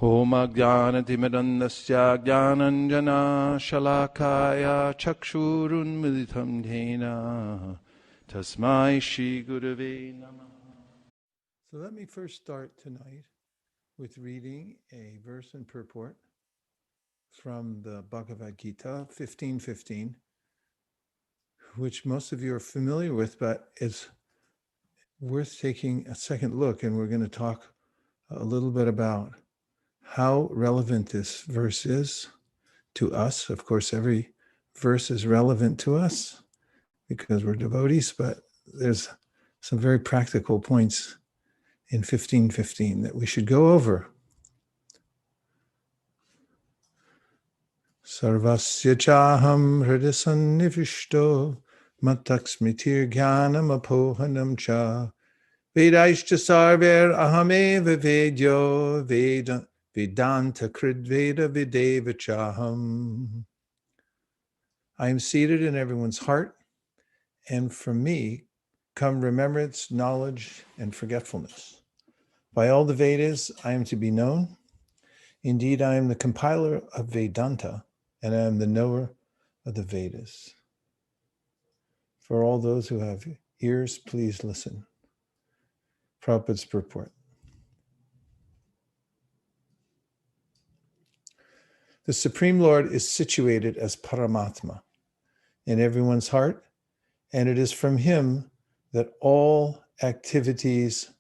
Om Ajnanatimidandasya Jnananjana Shalakaya Chakshurunmilitam Dhena Tasmai Shri Gurave Namaha. So let me first start tonight with reading a verse and purport from the Bhagavad Gita 15:15, which most of you are familiar with, but it's worth taking a second look, and we're going to talk a little bit about how relevant this verse is to us. Of course, every verse is relevant to us because we're devotees, but there's some very practical points in 15:15 that we should go over. Sarvasya chaham hridasannivishto mataksmitir jnanam apohanam cha vedaishcha sarver ahameva vedyo Vedanta kridveda videva chaham. I am seated in everyone's heart, and from me come remembrance, knowledge, and forgetfulness. By all the Vedas, I am to be known. Indeed, I am the compiler of Vedanta, and I am the knower of the Vedas. For all those who have ears, please listen. Prabhupada's purport. The Supreme Lord is situated as Paramatma in everyone's heart, and it is from him that all activities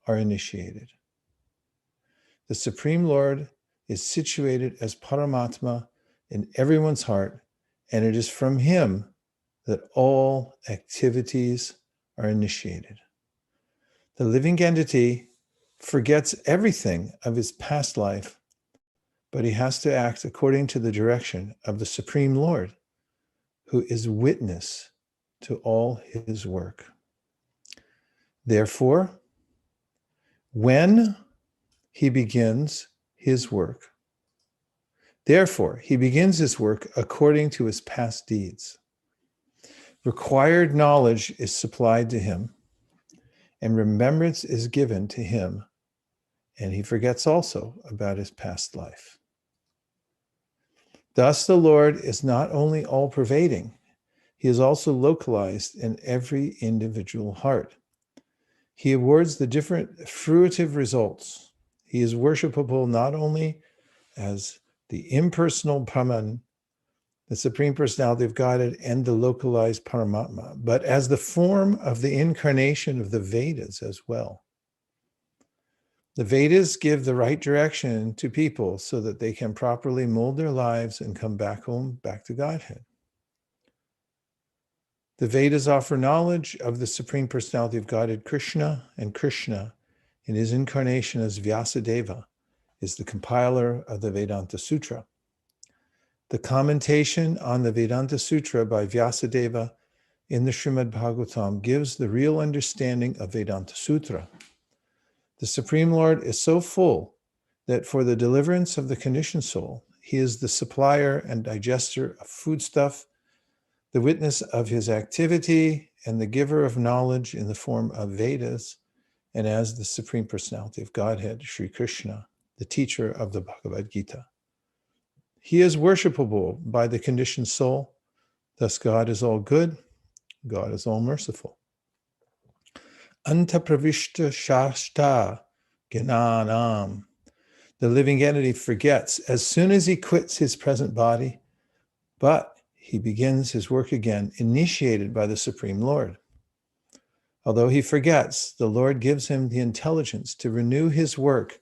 are initiated. The Supreme Lord is situated as Paramatma in everyone's heart, and it is from him that all activities are initiated. The living entity forgets everything of his past life, but he has to act according to the direction of the Supreme Lord, who is witness to all his work. Therefore, when he begins his work, according to his past deeds. Required knowledge is supplied to him, and remembrance is given to him, and he forgets also about his past life. Thus, the Lord is not only all-pervading, he is also localized in every individual heart. He awards the different fruitive results. He is worshipable not only as the impersonal Brahman, the Supreme Personality of Godhead, and the localized Paramatma, but as the form of the incarnation of the Vedas as well. The Vedas give the right direction to people so that they can properly mold their lives and come back home, back to Godhead. The Vedas offer knowledge of the Supreme Personality of Godhead, Krishna, and Krishna, in his incarnation as Vyasadeva, is the compiler of the Vedanta Sutra. The commentation on the Vedanta Sutra by Vyasadeva in the Srimad Bhagavatam gives the real understanding of Vedanta Sutra. The Supreme Lord is so full that for the deliverance of the conditioned soul, he is the supplier and digester of foodstuff, the witness of his activity, and the giver of knowledge in the form of Vedas, and as the Supreme Personality of Godhead, Sri Krishna, the teacher of the Bhagavad Gita. He is worshipable by the conditioned soul. Thus, God is all good, God is all merciful. Antapravishta shashta gnanam. The living entity forgets as soon as he quits his present body, but he begins his work again, initiated by the Supreme Lord. Although he forgets, the Lord gives him the intelligence to renew his work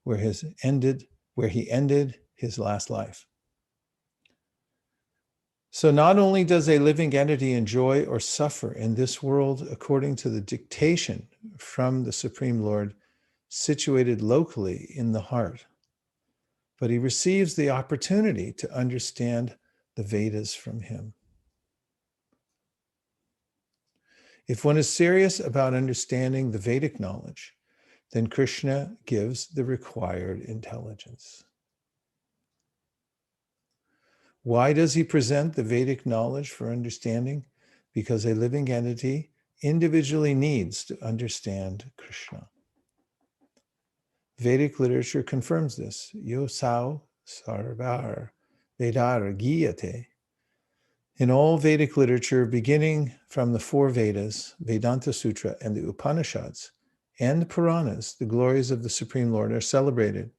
where he ended his last life. So not only does a living entity enjoy or suffer in this world according to the dictation from the Supreme Lord situated locally in the heart, but he receives the opportunity to understand the Vedas from him. If one is serious about understanding the Vedic knowledge, then Krishna gives the required intelligence. Why does he present the Vedic knowledge for understanding? Because a living entity individually needs to understand Krishna. Vedic literature confirms this. Yosau sarvar vedar giyate. In all Vedic literature, beginning from the four Vedas, Vedanta Sutra, and the Upanishads, and the Puranas, the glories of the Supreme Lord are celebrated.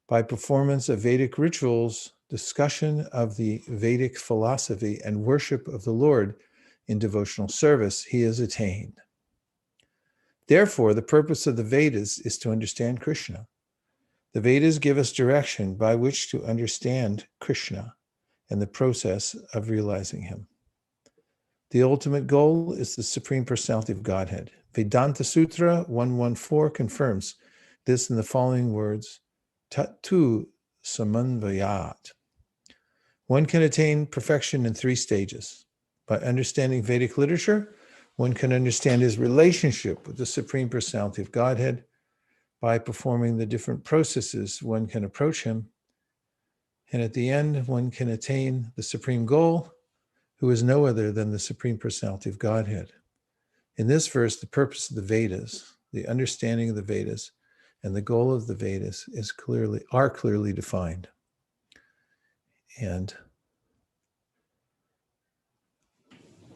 By performance of Vedic rituals, discussion of the Vedic philosophy, and worship of the Lord in devotional service, he is attained. Therefore, the purpose of the Vedas is to understand Krishna. The Vedas give us direction by which to understand Krishna and the process of realizing him. The ultimate goal is the Supreme Personality of Godhead. Vedanta Sutra 114 confirms this in the following words, Tattu Samanvayat. One can attain perfection in 3 stages. By understanding Vedic literature, one can understand his relationship with the Supreme Personality of Godhead. By performing the different processes, one can approach him. And at the end, one can attain the supreme goal, who is no other than the Supreme Personality of Godhead. In this verse, the purpose of the Vedas, the understanding of the Vedas, and the goal of the Vedas are clearly defined. And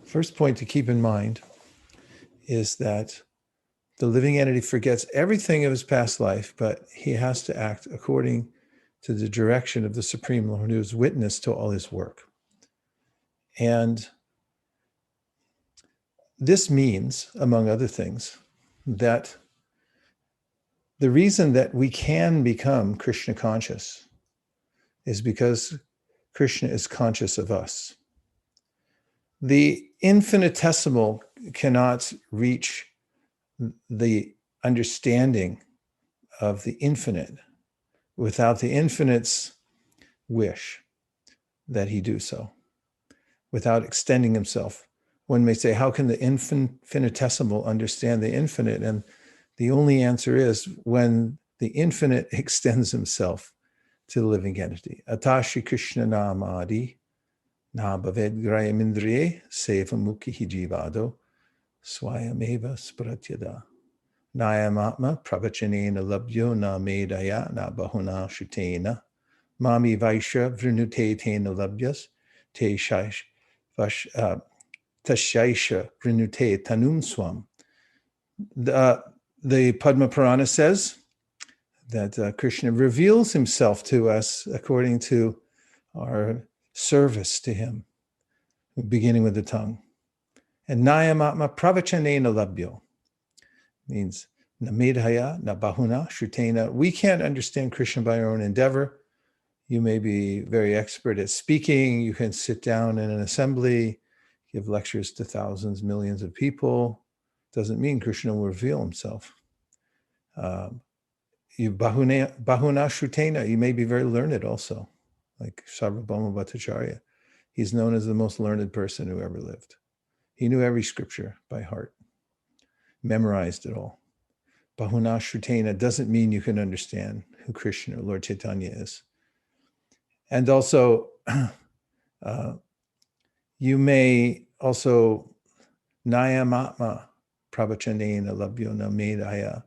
first point to keep in mind is that the living entity forgets everything of his past life, but he has to act according to the direction of the Supreme Lord, who is witness to all his work. And this means, among other things, that the reason that we can become Krishna conscious is because Krishna is conscious of us. The infinitesimal cannot reach the understanding of the infinite without the infinite's wish that he do so, without extending himself. One may say, how can the infinitesimal understand the infinite? And the only answer is when the infinite extends himself to the living entity. Atashi Krishna namadi na bhaved grayamindriye seva mukhi jivado swayameva spratyada. Nayamatma pravachanena labhyo na medaya na bahuna shutena mami vaisha vrinute tena labhyas te shaish tashaisha vrinute tanum swam. The Padma Purana says that Krishna reveals himself to us according to our service to him, beginning with the tongue. And Nayamatma pravachanena labhyo means na medhaya, na bahuna, shrutena. We can't understand Krishna by our own endeavor. You may be very expert at speaking. You can sit down in an assembly, give lectures to thousands, millions of people. Doesn't mean Krishna will reveal himself. Bahuna shrutena, you may be very learned also, like Sarvabhauma Bhattacharya. He's known as the most learned person who ever lived. He knew every scripture by heart, memorized it all. Bahuna shrutena doesn't mean you can understand who Krishna or Lord Chaitanya is. And also, you may also nayamatma pravachanena labhyo na medaya.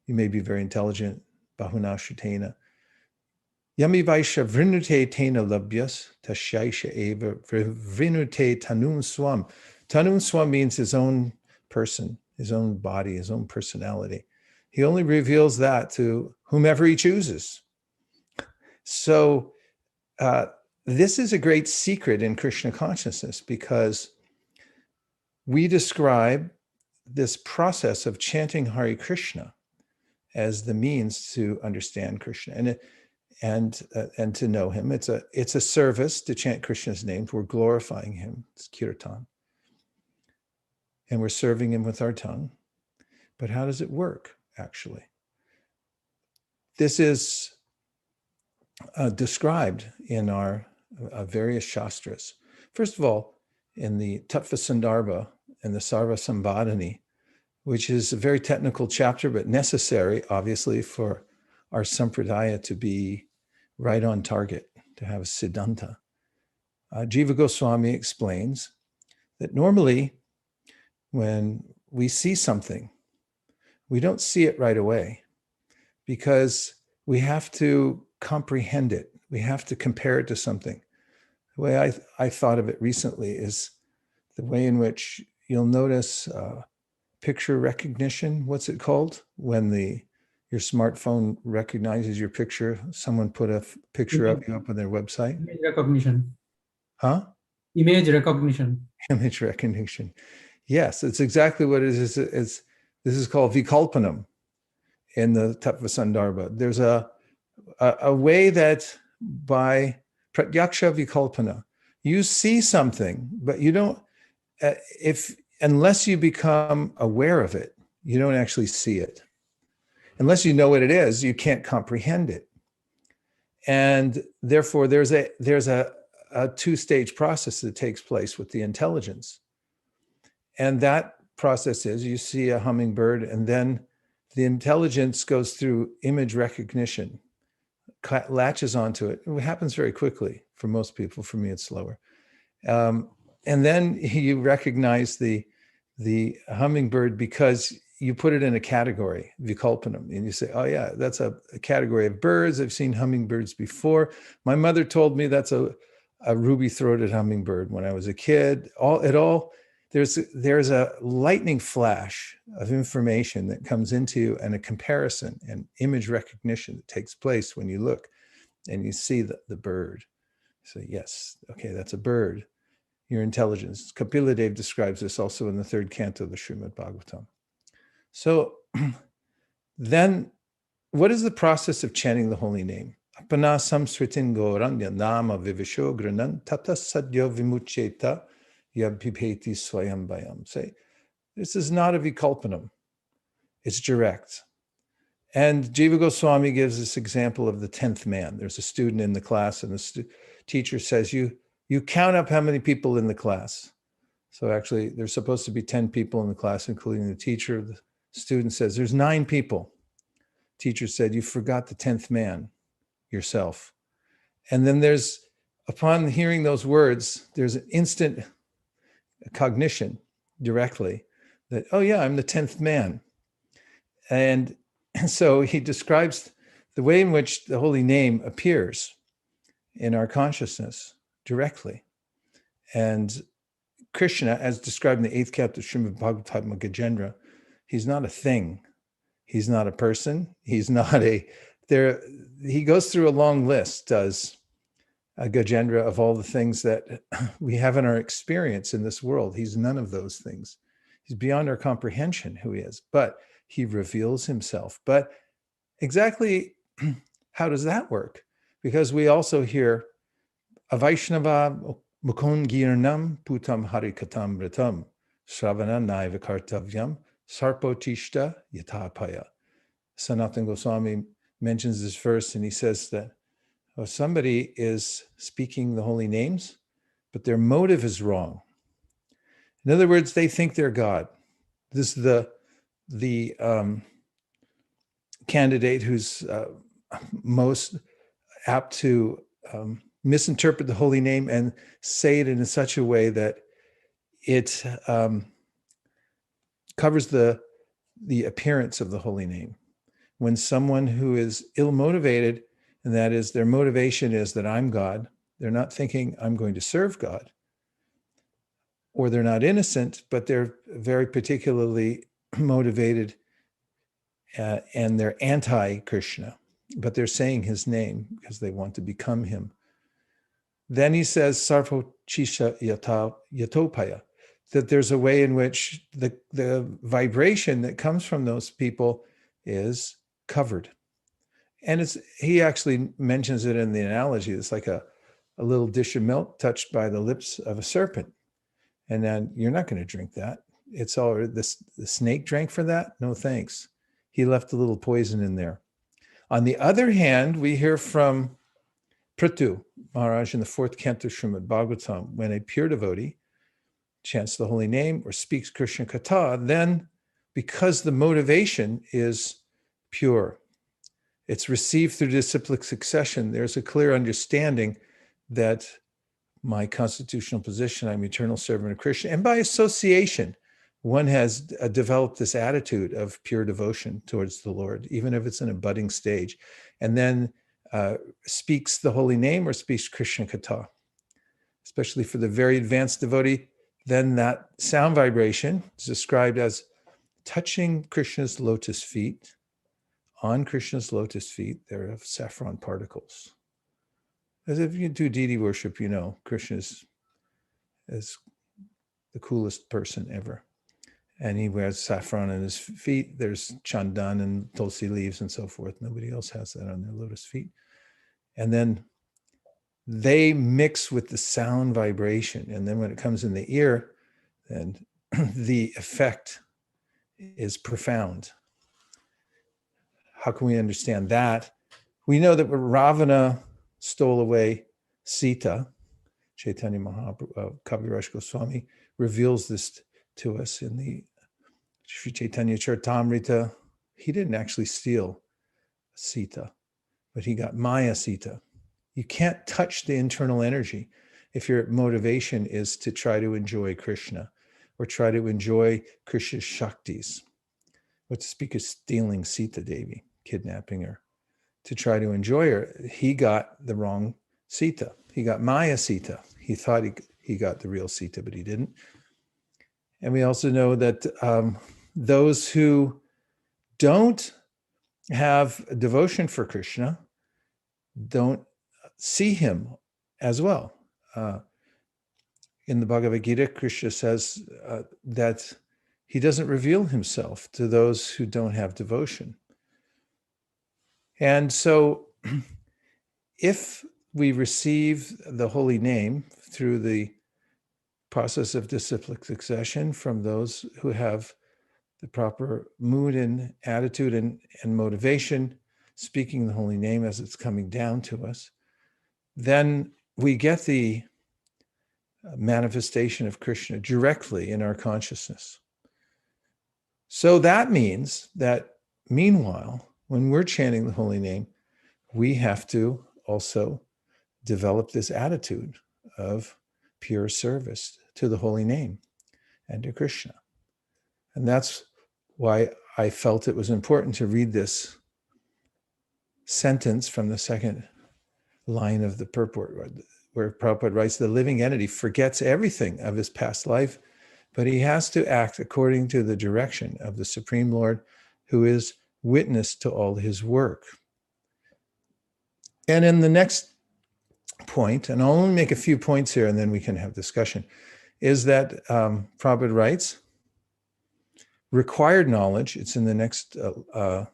You may be very intelligent, bahuna shrutena. Yami vaisha vrinute tena labhyas tashaisha eva vrinute tanum swam. Tanum swam means his own person, his own body, his own personality. He only reveals that to whomever he chooses. So this is a great secret in Krishna consciousness, because we describe this process of chanting Hare Krishna as the means to understand Krishna and to know him. It's a service to chant Krishna's name. We're glorifying him. It's kirtan. And we're serving him with our tongue. But how does it work, actually? This is described in our various shastras. First of all, in the Tattva Sandarbha and the Sarva Sambhadani, which is a very technical chapter, but necessary, obviously, for our sampradaya to be right on target, to have a siddhanta. Jiva Goswami explains that normally when we see something, we don't see it right away, because we have to comprehend it. We have to compare it to something. The way I thought of it recently is the way in which you'll notice picture recognition. What's it called? When your smartphone recognizes your picture, someone put a picture of you up on their website. Image recognition. Huh? Image recognition. Image recognition. Yes, it's exactly what it is. This is called vikalpanam in the Tattva Sandarbha. There's a way that by pratyaksha vikalpana, you see something, but you don't, unless you become aware of it, you don't actually see it. Unless you know what it is, you can't comprehend it. And therefore, there's a two-stage process that takes place with the intelligence. And that process is you see a hummingbird, and then the intelligence goes through image recognition, latches onto it. It happens very quickly for most people. For me, it's slower. And then you recognize the hummingbird because you put it in a category, vikalpanam, and you say, oh yeah, that's a category of birds. I've seen hummingbirds before. My mother told me that's a ruby-throated hummingbird when I was a kid. There's a lightning flash of information that comes into you, and a comparison and image recognition that takes place when you look and you see the bird. So yes, okay, that's a bird. Your intelligence. Kapila Dev describes this also in the third canto of the Srimad Bhagavatam. So then, what is the process of chanting the holy name? Apana samsritin gauranya nama vivisho granan tata sadyo vimucheta yabhipeti swayam bayam. Say, this is not a vikalpanam. It's direct. And Jiva Goswami gives this example of the 10th man. There's a student in the class, and the teacher says, you count up how many people in the class. So actually, there's supposed to be 10 people in the class, including the teacher. The student says, there's 9 people. Teacher said, you forgot the 10th man, yourself. And then upon hearing those words, there's an instant cognition directly that, oh yeah, I'm the 10th man. And so he describes the way in which the holy name appears in our consciousness directly. And Krishna, as described in the 8th canto of Srimad Bhagavatam Gajendra, he's not a thing. He's not a person. He's not he goes through a long list, does Gajendra, of all the things that we have in our experience in this world. He's none of those things. He's beyond our comprehension who he is, but he reveals himself. But exactly how does that work? Because we also hear Avaishnava Mukund Girnam Putam Harikatam Vritam Shravana Naiva Kartavyam Sarpotishta Yatapaya. Sanatana Goswami mentions this verse, and he says that somebody is speaking the holy names, but their motive is wrong. In other words, they think they're God. This is the candidate who's most apt to misinterpret the holy name and say it in such a way that it covers the appearance of the holy name. When someone who is ill-motivated, and that is their motivation is that I'm God, they're not thinking I'm going to serve God, or they're not innocent, but they're very particularly motivated and they're anti-Krishna, but they're saying his name because they want to become him. Then he says, Sarvo Chisha Yatopaya, that there's a way in which the vibration that comes from those people is covered. And he actually mentions it in the analogy. It's like a little dish of milk touched by the lips of a serpent. And then you're not going to drink that. It's all the snake drank for that? No thanks. He left a little poison in there. On the other hand, we hear from Prithu Maharaj in the 4th canto Srimad Bhagavatam, when a pure devotee chants the holy name or speaks Krishna Katha, then because the motivation is pure, it's received through disciplic succession, there's a clear understanding that my constitutional position, I'm eternal servant of Krishna, and by association one has developed this attitude of pure devotion towards the Lord, even if it's in a budding stage, and then speaks the holy name or speaks Krishna Katha, especially for the very advanced devotee, then that sound vibration is described as touching Krishna's lotus feet. On Krishna's lotus feet, there are saffron particles. As if you do deity worship, you know, Krishna is the coolest person ever. And he wears saffron on his feet. There's chandan and tulsi leaves and so forth. Nobody else has that on their lotus feet. And then they mix with the sound vibration. And then when it comes in the ear, then the effect is profound. How can we understand that? We know that when Ravana stole away Sita, Chaitanya Mahaprabhu, Kaviraj Goswami reveals this to us in the Sri Chaitanya Charitamrita. He didn't actually steal Sita, but he got Maya Sita. You can't touch the internal energy if your motivation is to try to enjoy Krishna or try to enjoy Krishna's Shaktis. But to speak of stealing Sita Devi, kidnapping her, to try to enjoy her, he got the wrong Sita. He got Maya Sita. He thought he got the real Sita, but he didn't. And we also know that those who don't have a devotion for Krishna don't see him as well. In the Bhagavad Gita, Krishna says that he doesn't reveal himself to those who don't have devotion. And so if we receive the holy name through the process of disciplic succession from those who have the proper mood and attitude and motivation, speaking the holy name as it's coming down to us, then we get the manifestation of Krishna directly in our consciousness. So that means that meanwhile, when we're chanting the holy name, we have to also develop this attitude of pure service to the holy name and to Krishna. And that's why I felt it was important to read this sentence from the second line of the purport, where Prabhupada writes, the living entity forgets everything of his past life, but he has to act according to the direction of the Supreme Lord, who is witness to all his work. And in the next point, and I'll only make a few points here and then we can have discussion, is that Prabhupada writes, required knowledge, it's in the next, the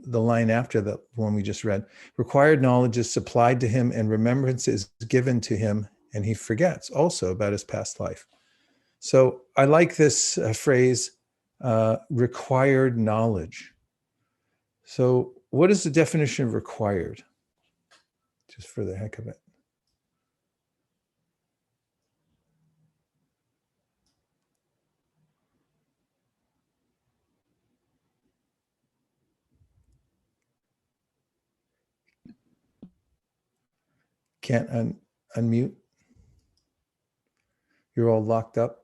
line after the one we just read, required knowledge is supplied to him and remembrance is given to him and he forgets also about his past life. So I like this phrase, required knowledge. So what is the definition of required? Just for the heck of it. Can't unmute. You're all locked up.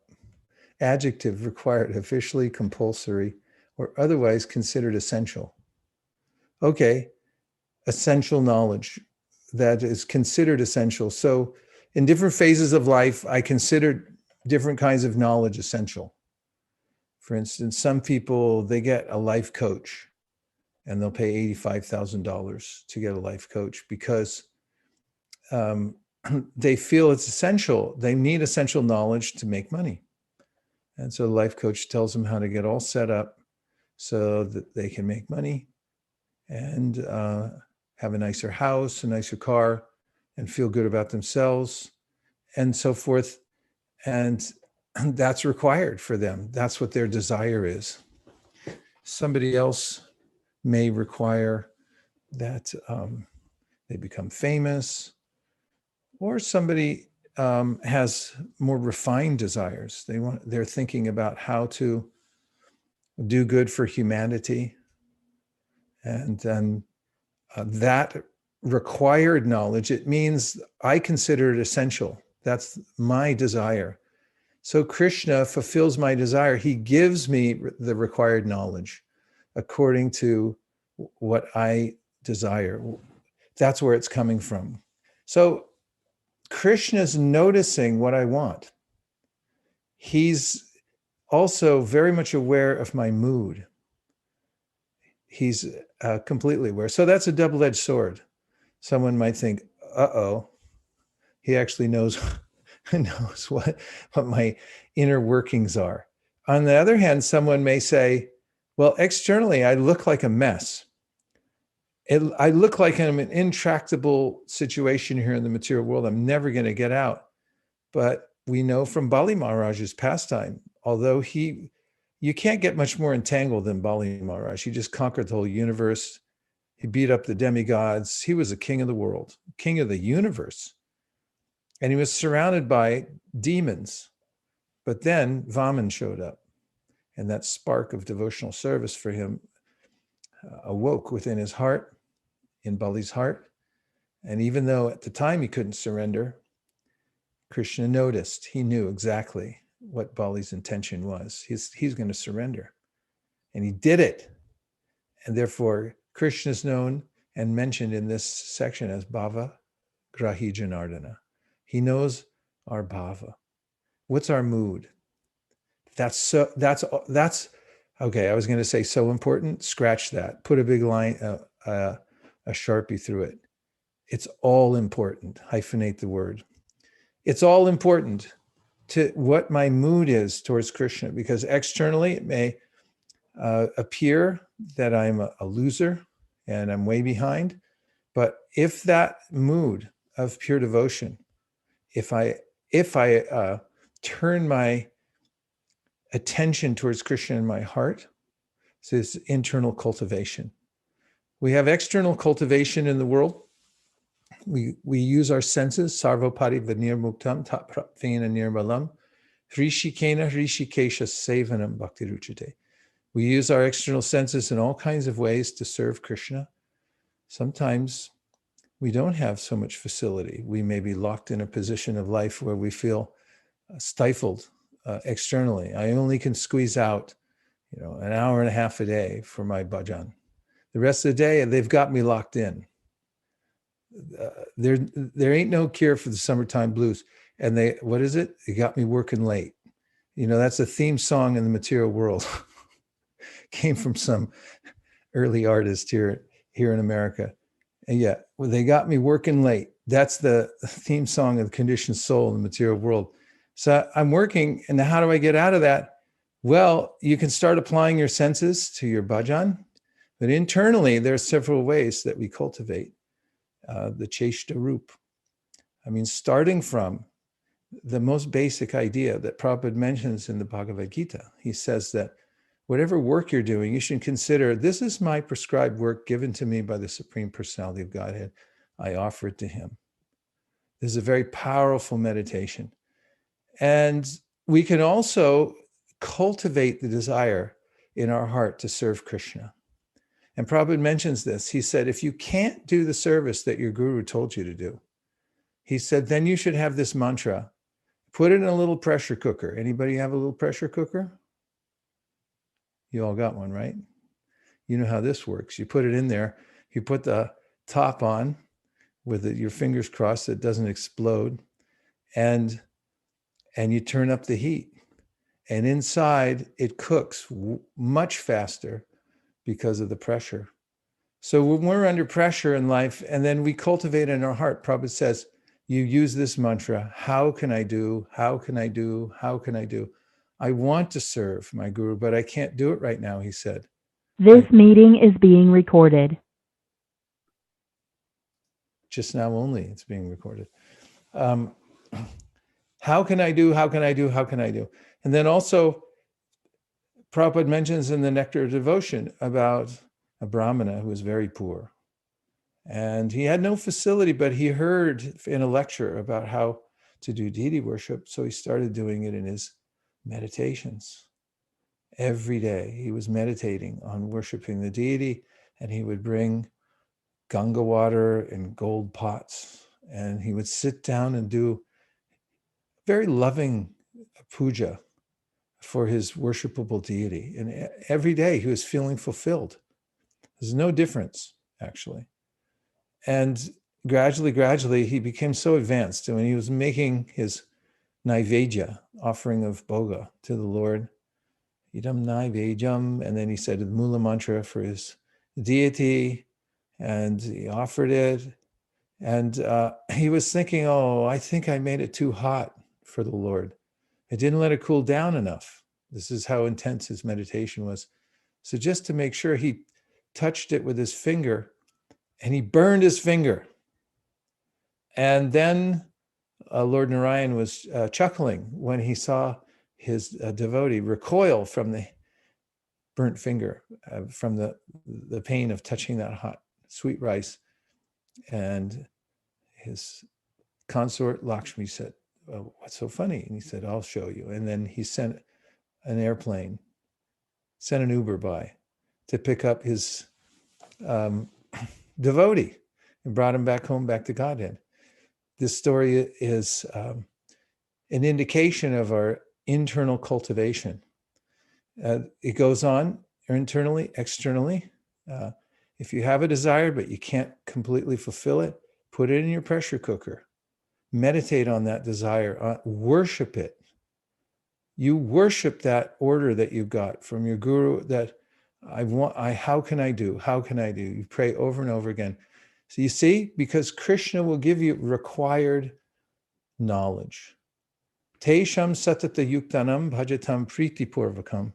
Adjective required, officially compulsory, or otherwise considered essential. Okay, essential knowledge that is considered essential. So in different phases of life, I considered different kinds of knowledge essential. For instance, some people, they get a life coach and they'll pay $85,000 to get a life coach because they feel it's essential. They need essential knowledge to make money. And so the life coach tells them how to get all set up so that they can make money and have a nicer house, a nicer car, and feel good about themselves and so forth. And that's required for them. That's what their desire is. Somebody else may require that they become famous, or somebody has more refined desires. They're thinking about how to do good for humanity. And then that required knowledge, it means I consider it essential. That's my desire. So Krishna fulfills my desire. He gives me the required knowledge according to what I desire. That's where it's coming from. So Krishna's noticing what I want. He's also very much aware of my mood. He's completely aware. So that's a double-edged sword. Someone might think, uh-oh, he actually knows what my inner workings are. On the other hand, someone may say, well, externally, I look like a mess. I look like I'm in an intractable situation here in the material world. I'm never going to get out. But we know from Bali Maharaj's pastime, although you can't get much more entangled than Bali Maharaj. He just conquered the whole universe. He beat up the demigods. He was a king of the world, king of the universe. And he was surrounded by demons. But then Vaman showed up. And that spark of devotional service for him awoke within his heart, in Bali's heart. And even though at the time he couldn't surrender, Krishna noticed. He knew exactly what Bali's intention was. He's going to surrender. And he did it. And therefore, Krishna is known and mentioned in this section as Bhava Grahi Janardana. He knows our bhava. What's our mood? That's okay. I was going to say so important. Scratch that. Put a big line, a Sharpie through it. It's all important. Hyphenate the word. It's all important to what my mood is towards Krishna, because externally it may appear that I'm a loser and I'm way behind. But if that mood of pure devotion, if I turn my attention towards Krishna in my heart, so this internal cultivation. We have external cultivation in the world. We use our senses, sarvapari vinirmuktam taprapvena nirmalam, hrishikena hrishikesha sevanam bhaktiruchate. We use our external senses in all kinds of ways to serve Krishna. Sometimes we don't have so much facility. We may be locked in a position of life where we feel stifled externally. I only can squeeze out, an hour and a half a day for my bhajan. The rest of the day, they've got me locked in. There ain't no cure for the summertime blues. And what is it? It got me working late. That's a theme song in the material world. Came from some early artist here in America. And yeah, well, they got me working late. That's the theme song of the conditioned soul in the material world. So I'm working, and how do I get out of that? Well, you can start applying your senses to your bhajan, but internally there are several ways that we cultivate the cheshta roop. I mean, starting from the most basic idea that Prabhupada mentions in the Bhagavad Gita. He says that whatever work you're doing, you should consider, this is my prescribed work given to me by the Supreme Personality of Godhead. I offer it to him. This is a very powerful meditation. And we can also cultivate the desire in our heart to serve Krishna. And Prabhupada mentions this. He said, if you can't do the service that your guru told you to do, he said, then you should have this mantra. Put it in a little pressure cooker. Anybody have a little pressure cooker? You all got one, right? You know how this works. You put it in there. You put the top on with your fingers crossed so it doesn't explode. And you turn up the heat. And inside, it cooks much faster because of the pressure. So when we're under pressure in life, and then we cultivate in our heart, Prabhupada says, you use this mantra, how can I do, how can I do, how can I do? I want to serve my guru, but I can't do it right now, he said. This meeting is being recorded. Just now only, it's being recorded. How can I do, how can I do, how can I do? And then also, Prabhupada mentions in the Nectar of Devotion about a Brahmana who was very poor. And he had no facility, but he heard in a lecture about how to do deity worship. So he started doing it in his meditations. Every day he was meditating on worshiping the deity, and he would bring Ganga water in gold pots. And he would sit down and do very loving puja for his worshipable deity. And every day he was feeling fulfilled. There's no difference, actually. And gradually, he became so advanced. And when he was making his naivedya, offering of bhoga to the Lord, idam naivedyam, and then he said the mula mantra for his deity, and he offered it. And he was thinking, oh, I think I made it too hot for the Lord. I didn't let it cool down enough. This is how intense his meditation was. So just to make sure, he touched it with his finger and he burned his finger. And then Lord Narayan was chuckling when he saw his devotee recoil from the burnt finger, from the pain of touching that hot sweet rice. And his consort Lakshmi said, well, what's so funny? And he said, I'll show you. And then he sent an airplane, sent an Uber by to pick up his devotee and brought him back home, back to Godhead. This story is an indication of our internal cultivation. It goes on internally, externally. If you have a desire, but you can't completely fulfill it, put it in your pressure cooker. Meditate on that desire, worship it. You worship that order that you got from your guru that how can I do? How can I do? You pray over and over again. So you see, because Krishna will give you required knowledge. Tesham satata yuktanam bhajatam priti purvakam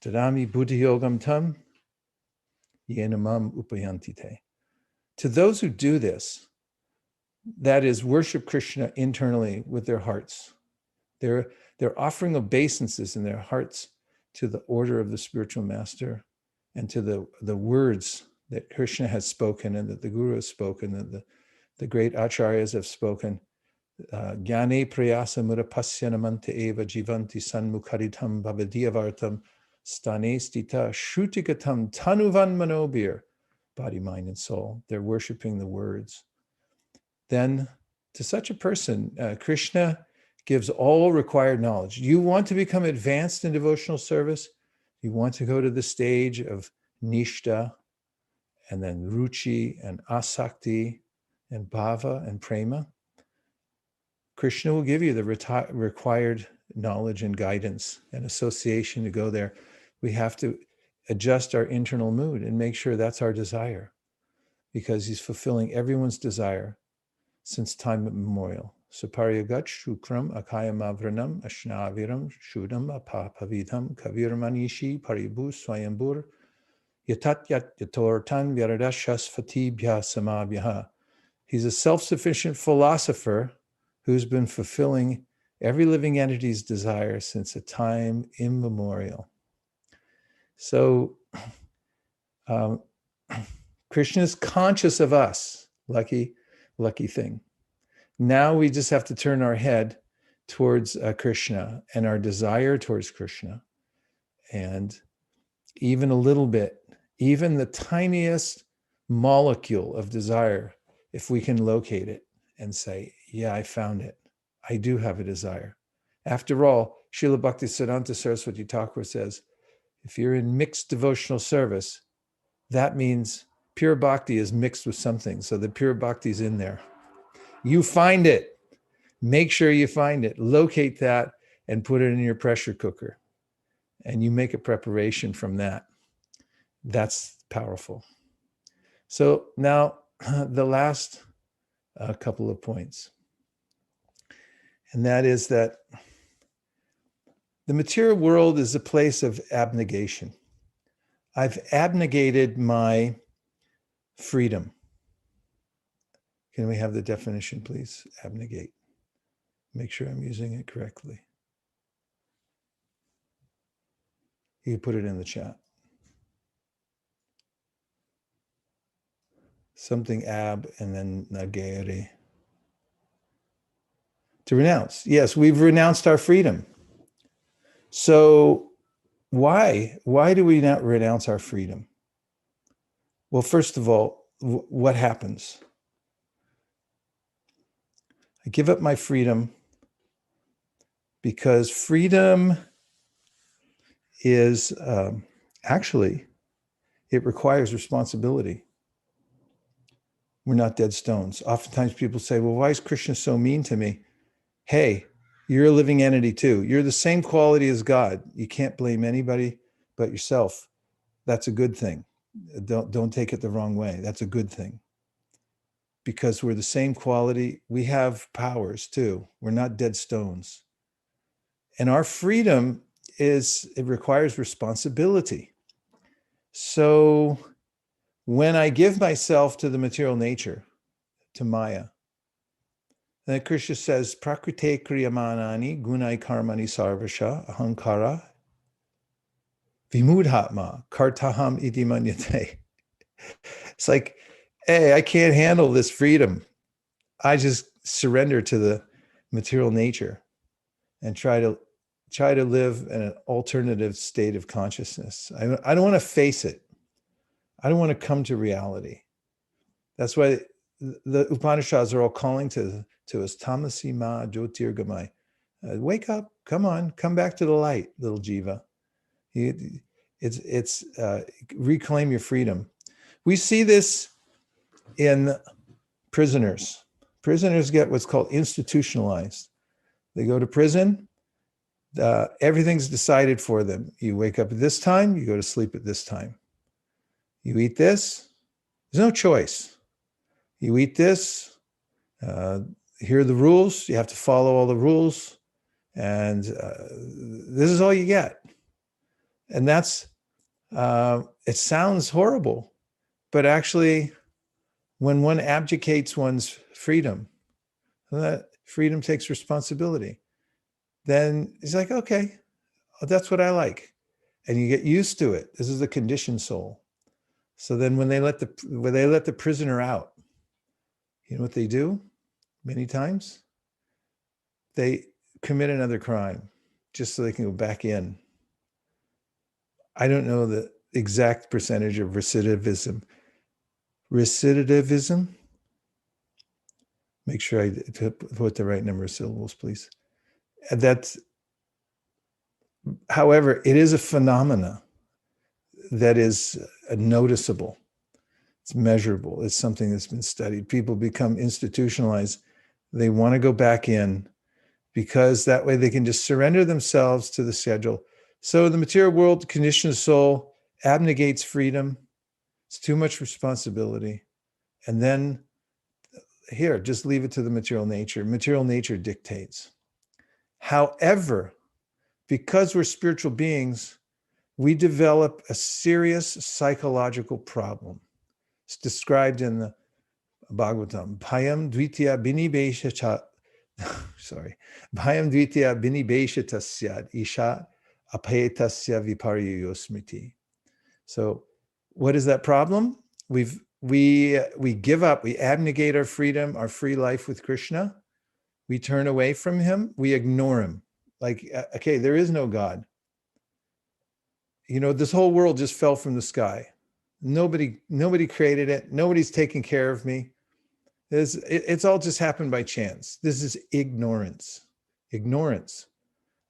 tadami buddhiyogam tam yenamam upayantite. To those who do this, that is, worship Krishna internally with their hearts. They're offering obeisances in their hearts to the order of the spiritual master and to the words that Krishna has spoken and that the Guru has spoken, and the great acharyas have spoken. Jnane prayasa murapasya namanta eva jivanti sanmukharitam bhavadiyavartam stane stita shrutikatam tanuvan manobir, body, mind, and soul. They're worshiping the words. Then to such a person, Krishna gives all required knowledge. You want to become advanced in devotional service? You want to go to the stage of nishta, and then ruchi, and asakti, and bhava, and prema? Krishna will give you the required knowledge and guidance and association to go there. We have to adjust our internal mood and make sure that's our desire, because he's fulfilling everyone's desire since time immemorial. Saparyagat shukram akayamavranam ashnaviram shudam apapavidam kavirmanishi paribu swayambur yatat yat yatortan vyaradashasfatibhya samabhyaha. He's a self-sufficient philosopher who's been fulfilling every living entity's desire since a time immemorial. So Krishna is conscious of us. Lucky thing. Now we just have to turn our head towards Krishna and our desire towards Krishna. And even a little bit, even the tiniest molecule of desire, if we can locate it and say, yeah, I found it. I do have a desire. After all, Srila Bhaktisiddhanta Saraswati Thakur says, if you're in mixed devotional service, that means pure bhakti is mixed with something. So the pure bhakti is in there. You find it. Make sure you find it. Locate that and put it in your pressure cooker. And you make a preparation from that. That's powerful. So now the last couple of points. And that is that the material world is a place of abnegation. I've abnegated my freedom. Can we have the definition, please? Abnegate. Make sure I'm using it correctly. You can put it in the chat. Something ab and then nagere. To renounce. Yes, we've renounced our freedom. So why do we not renounce our freedom? Well, first of all, what happens? I give up my freedom because freedom is actually, it requires responsibility. We're not dead stones. Oftentimes people say, well, why is Krishna so mean to me? Hey, you're a living entity too. You're the same quality as God. You can't blame anybody but yourself. That's a good thing. Don't take it the wrong way. That's a good thing. Because we're the same quality. We have powers too. We're not dead stones. And our freedom it requires responsibility. So when I give myself to the material nature, to Maya, then Krishna says, Prakrite kriyamanani gunai karmani sarvasha ahankara vimudhatma kartaham iti manyate. It's like, hey, I can't handle this freedom. I just surrender to the material nature and try to live in an alternative state of consciousness. I don't want to face it. I don't want to come to reality. That's why the Upanishads are all calling to us, Tamasi ma jyotirgamai. Wake up, come on, come back to the light, little jiva. It's reclaim your freedom. We see this in prisoners. Prisoners get what's called institutionalized. They go to prison, everything's decided for them. You wake up at this time, you go to sleep at this time. You eat this, there's no choice. You eat this, here are the rules, you have to follow all the rules, and this is all you get. And that's, it sounds horrible, but actually, when one abdicates one's freedom, that freedom takes responsibility, then it's like, okay, that's what I like. And you get used to it. This is the conditioned soul. So then when they let the prisoner out, you know what they do? Many times they commit another crime just so they can go back in. I don't know the exact percentage of recidivism. Make sure I put the right number of syllables, please. However, it is a phenomena that is noticeable. It's measurable. It's something that's been studied. People become institutionalized. They want to go back in because that way they can just surrender themselves to the schedule. So the material world, conditioned soul, abnegates freedom. It's too much responsibility. And then here, just leave it to the material nature. Material nature dictates. However, because we're spiritual beings, we develop a serious psychological problem. It's described in the Bhagavatam. Bhayam dvitiya binibesha Bhayam dvitiya binibesha tasyad isha apayetasya viparyo smriti. So what is that problem? We give up, we abnegate our freedom, our free life with Krishna. We turn away from him, we ignore him. Like, okay, there is no God. You know, this whole world just fell from the sky. Nobody created it. Nobody's taking care of me. It's all just happened by chance. This is ignorance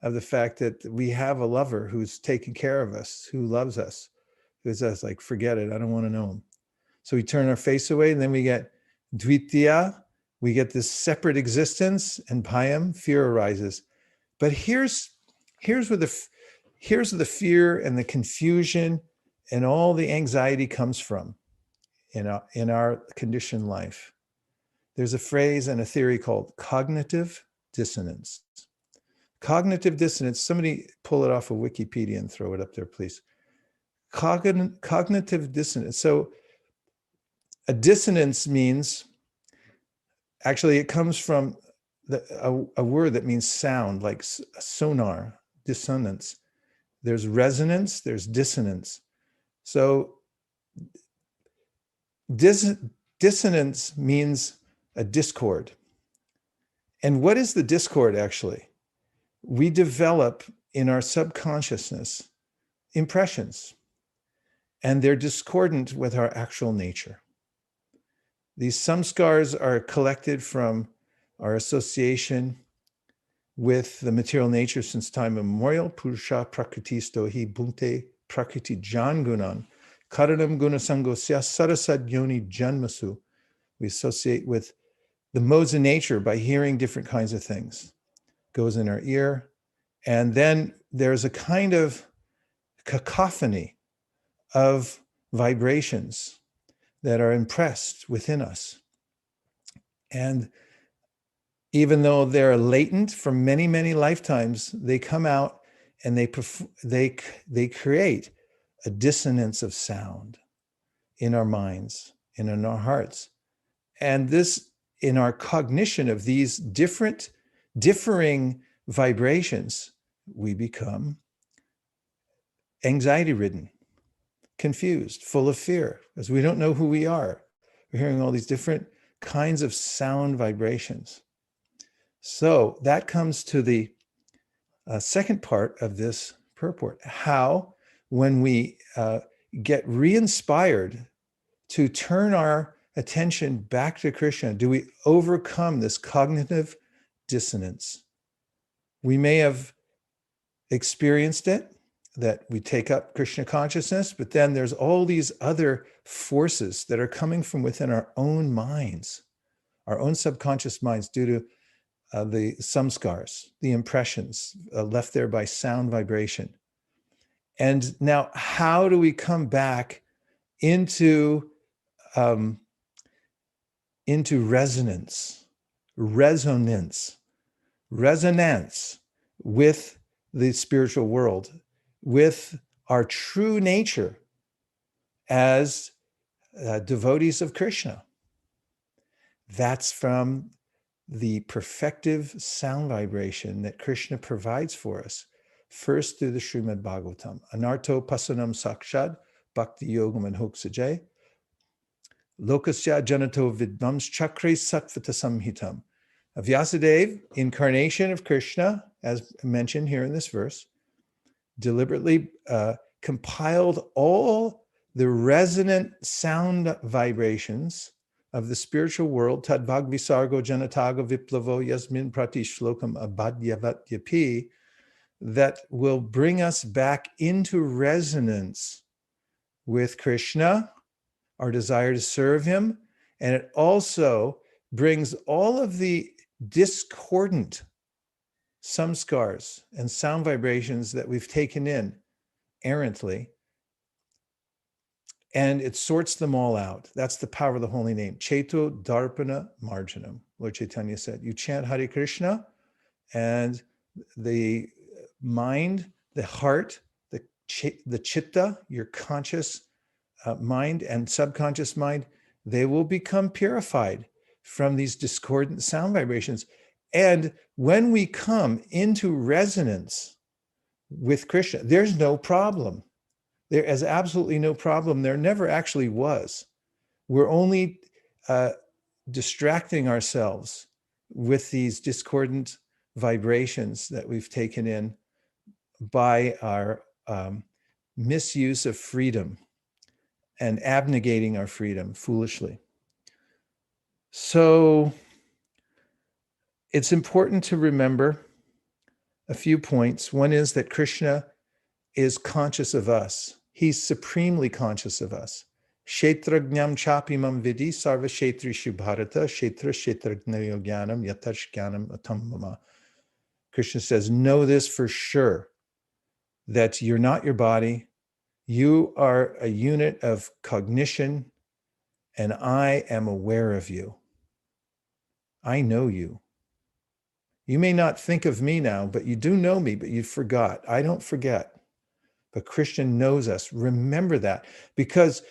of the fact that we have a lover who's taking care of us, who loves us, who's us like, forget it, I don't want to know him. So we turn our face away, and then we get dvitiya, we get this separate existence, and bhayam, fear arises. But here's where the fear and the confusion and all the anxiety comes from in our conditioned life. There's a phrase and a theory called cognitive dissonance. Cognitive dissonance, somebody pull it off of Wikipedia and throw it up there, please. Cognitive dissonance. So a dissonance means, actually it comes from a word that means sound, like sonar, dissonance. There's resonance, there's dissonance. So dissonance means a discord. And what is the discord actually? We develop in our subconsciousness impressions, and they're discordant with our actual nature. These samskars are collected from our association with the material nature since time immemorial. Purusha prakritisto hi bhunte prakriti jan gunan. Karanam gunasangosya sarasad yoni janmasu. We associate with the modes of nature by hearing different kinds of things. Goes in our ear. And then there's a kind of cacophony of vibrations that are impressed within us. And even though they're latent from many, many lifetimes, they come out and they create a dissonance of sound in our minds and in our hearts. And this, in our cognition of these differing vibrations, we become anxiety-ridden, confused, full of fear, because we don't know who we are. We're hearing all these different kinds of sound vibrations. So that comes to the second part of this purport. How, when we get re-inspired to turn our attention back to Krishna, do we overcome this cognitive dissonance? We may have experienced it, that we take up Krishna consciousness, but then there's all these other forces that are coming from within our own minds, our own subconscious minds, due to the samskars, the impressions left there by sound vibration. And now, how do we come back into resonance with the spiritual world, with our true nature as devotees of Krishna? That's from the perfective sound vibration that Krishna provides for us, first through the Srimad Bhagavatam. Anarto pasanam sakshad bhakti yogam and hoksajay. Lokasya janato vidvams chakre satvata samhitam. Vyasadeva, incarnation of Krishna, as mentioned here in this verse, deliberately compiled all the resonant sound vibrations of the spiritual world, tadvag visargo janataga viplavo yasmin prati shlokam abhadyavatyapi, that will bring us back into resonance with Krishna, our desire to serve him. And it also brings all of the discordant samskars and sound vibrations that we've taken in errantly, and it sorts them all out. That's the power of the holy name. Cheto Darpana Marjanam. Lord Chaitanya said, you chant Hare Krishna, and the mind, the heart, the chitta, your conscious mind and subconscious mind, they will become purified from these discordant sound vibrations. And when we come into resonance with Krishna, there's no problem. There is absolutely no problem. There never actually was. We're only distracting ourselves with these discordant vibrations that we've taken in by our misuse of freedom and abnegating our freedom foolishly. So it's important to remember a few points. One is that Krishna is conscious of us. He's supremely conscious of us. Kshetrajnam chapimam vidi sarva kshetri shubharata kshetrajnayo jnanam yatash jnanam atammama. Krishna says, know this for sure, that you're not your body. You are a unit of cognition, and I am aware of you. I know you. You may not think of me now, but you do know me, but you forgot. I don't forget. But Krishna knows us. Remember that, because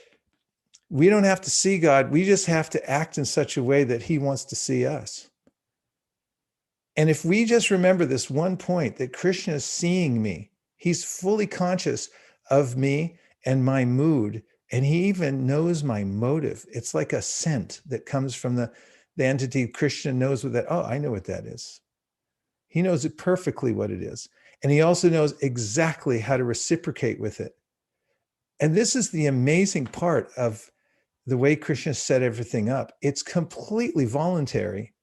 we don't have to see God. We just have to act in such a way that he wants to see us. And if we just remember this one point, that Krishna is seeing me, he's fully conscious of me and my mood, and he even knows my motive. It's like a scent that comes from the entity. Krishna knows what that, oh, I know what that is. He knows it perfectly what it is. And he also knows exactly how to reciprocate with it. And this is the amazing part of the way Krishna set everything up. It's completely voluntary.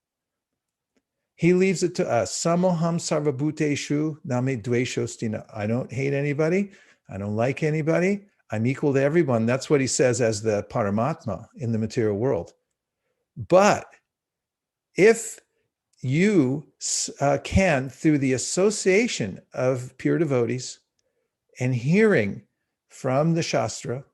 He leaves it to us. Samoham sarvabhuteshu name dveshostina. I don't hate anybody. I don't like anybody. I'm equal to everyone. That's what he says as the Paramatma in the material world. But if you can, through the association of pure devotees and hearing from the Shastra,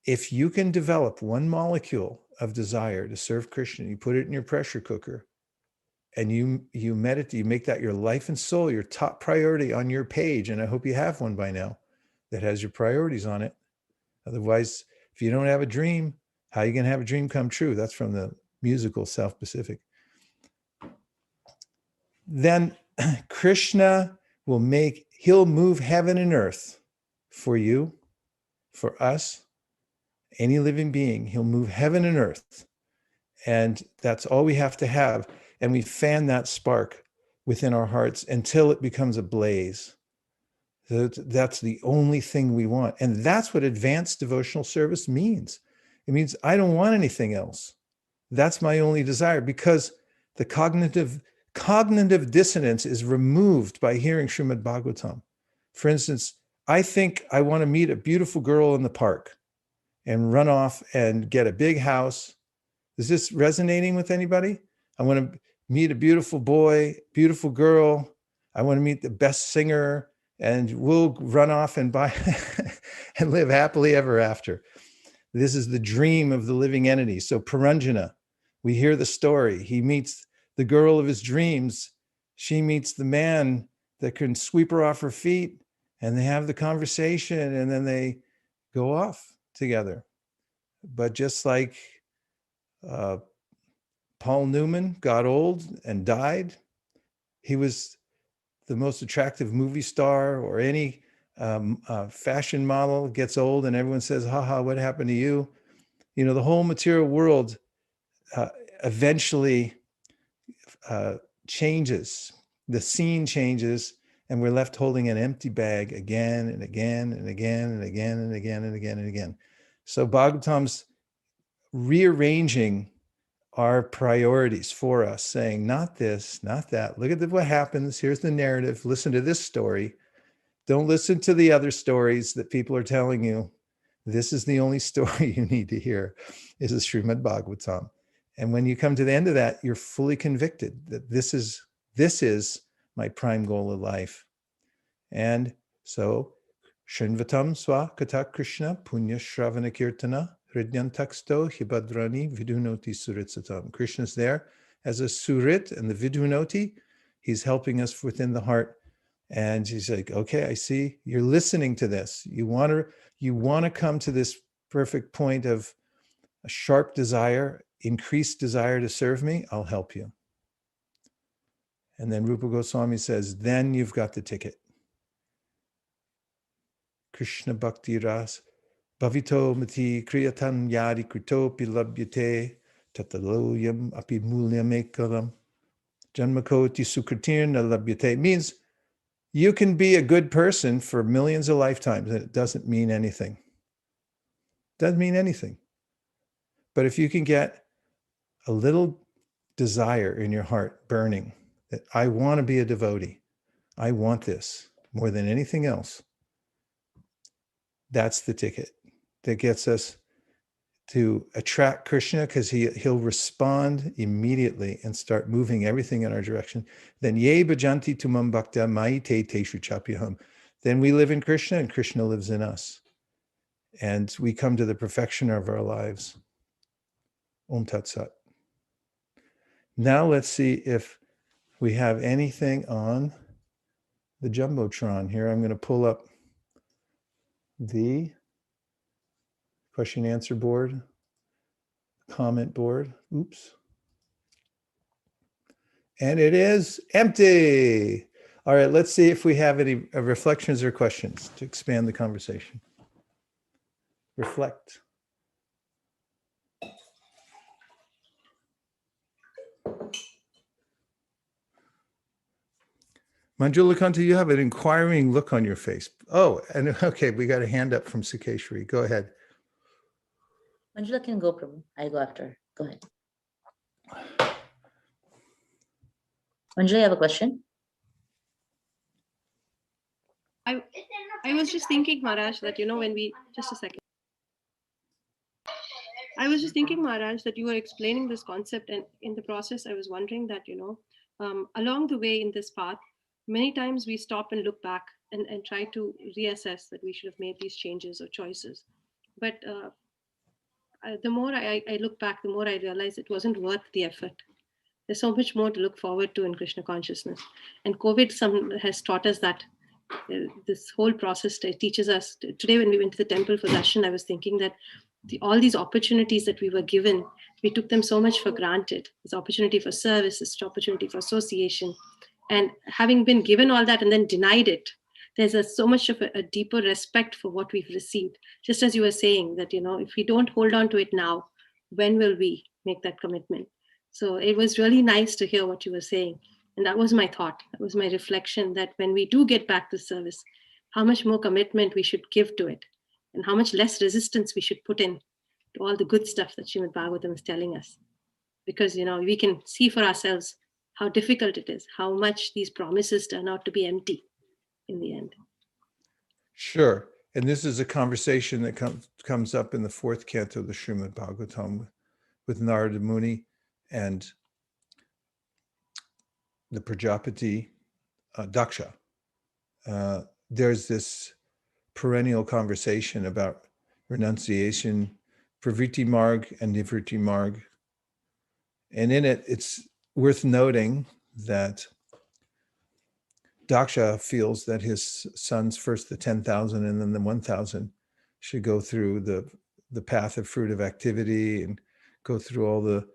if you can develop one molecule of desire to serve Krishna, you put it in your pressure cooker, and you meditate, you make that your life and soul, your top priority on your page, and I hope you have one by now that has your priorities on it. Otherwise, if you don't have a dream, how are you going to have a dream come true? That's from the musical South Pacific. Then Krishna he'll move heaven and earth for you, for us, any living being. He'll move heaven and earth. And that's all we have to have. And we fan that spark within our hearts until it becomes a blaze. So that's the only thing we want. And that's what advanced devotional service means. It means I don't want anything else. That's my only desire, because the cognitive dissonance is removed by hearing Srimad Bhagavatam. For instance, I think I want to meet a beautiful girl in the park and run off and get a big house. Is this resonating with anybody? I want to meet a beautiful boy, beautiful girl. I want to meet the best singer, and we'll run off and buy and live happily ever after. This is the dream of the living entity. So Paranjana, we hear the story. He meets the girl of his dreams. She meets the man that can sweep her off her feet, and they have the conversation, and then they go off together. But just like Paul Newman got old and died, he was the most attractive movie star, or any fashion model gets old and everyone says, haha, what happened to you? You know, the whole material world eventually changes. The scene changes, and we're left holding an empty bag again and again and again and again and again and again and again. So Bhagavatam's rearranging our priorities for us, saying, not this, not that. Look at what happens. Here's the narrative. Listen to this story. Don't listen to the other stories that people are telling you. This is the only story you need to hear, is the Srimad Bhagavatam. And when you come to the end of that, you're fully convicted that this is my prime goal of life. And so, Srinvatam Swa Kata Krishna Punya Shravana Kirtana Hridyantaksto Hibadrani Vidunoti Suritsatam. Krishna's there as a Surit, and the Vidunoti, he's helping us within the heart. And he's like, okay, I see you're listening to this. You want to come to this perfect point of a sharp desire, increased desire to serve me. I'll help you. And then Rupa Goswami says, then you've got the ticket. Krishna Bhakti Ras Bhavito Mati Kriyatan Yadi Kritopi Labhyate Tataloyam Api Mulyamekaram Janmakoti Sukritirna Labhyate. Means you can be a good person for millions of lifetimes, and it doesn't mean anything. Doesn't mean anything. But if you can get a little desire in your heart burning, that I want to be a devotee, I want this more than anything else, that's the ticket that gets us to attract Krishna, because he'll respond immediately and start moving everything in our direction. Then ye bhajanti tumam bhakta mai te teshu chapyaham. Then we live in Krishna, and Krishna lives in us. And we come to the perfection of our lives. Om Tat Sat. Now let's see if we have anything on the Jumbotron here. I'm going to pull up the question answer board, comment board. Oops. And it is empty. All right, let's see if we have any reflections or questions to expand the conversation. Reflect. Manjula Kanta, you have an inquiring look on your face. Oh, and okay, we got a hand up from Sukeshwari. Go ahead. Manjula can go, Prabhu. I go after her. Go ahead. Anjali, I have a question. I was just thinking, Maharaj, that, when we, just a second. I was just thinking, Maharaj, that you were explaining this concept, and in the process, I was wondering that, along the way in this path, many times we stop and look back and try to reassess that we should have made these changes or choices. But the more I look back, the more I realize it wasn't worth the effort. There's so much more to look forward to in Krishna consciousness. And COVID has taught us that. This whole process teaches us. Today, when we went to the temple for darshan, I was thinking that all these opportunities that we were given, we took them so much for granted. This opportunity for service, this opportunity for association. And having been given all that and then denied it, there's so much of a deeper respect for what we've received. Just as you were saying that, if we don't hold on to it now, when will we make that commitment? So it was really nice to hear what you were saying. And that was my thought. That was my reflection, that when we do get back to service, how much more commitment we should give to it and how much less resistance we should put in to all the good stuff that Srimad Bhagavatam is telling us. Because, we can see for ourselves how difficult it is, how much these promises turn out to be empty in the end. Sure. And this is a conversation that comes up in the fourth canto of the Srimad Bhagavatam with Narada Muni and the Prajapati Daksha. There's this perennial conversation about renunciation, pravritti marg and nivritti marg. And in it, it's worth noting that Daksha feels that his sons, first the 10,000 and then the 1,000, should go through the path of fruitive activity and go through all the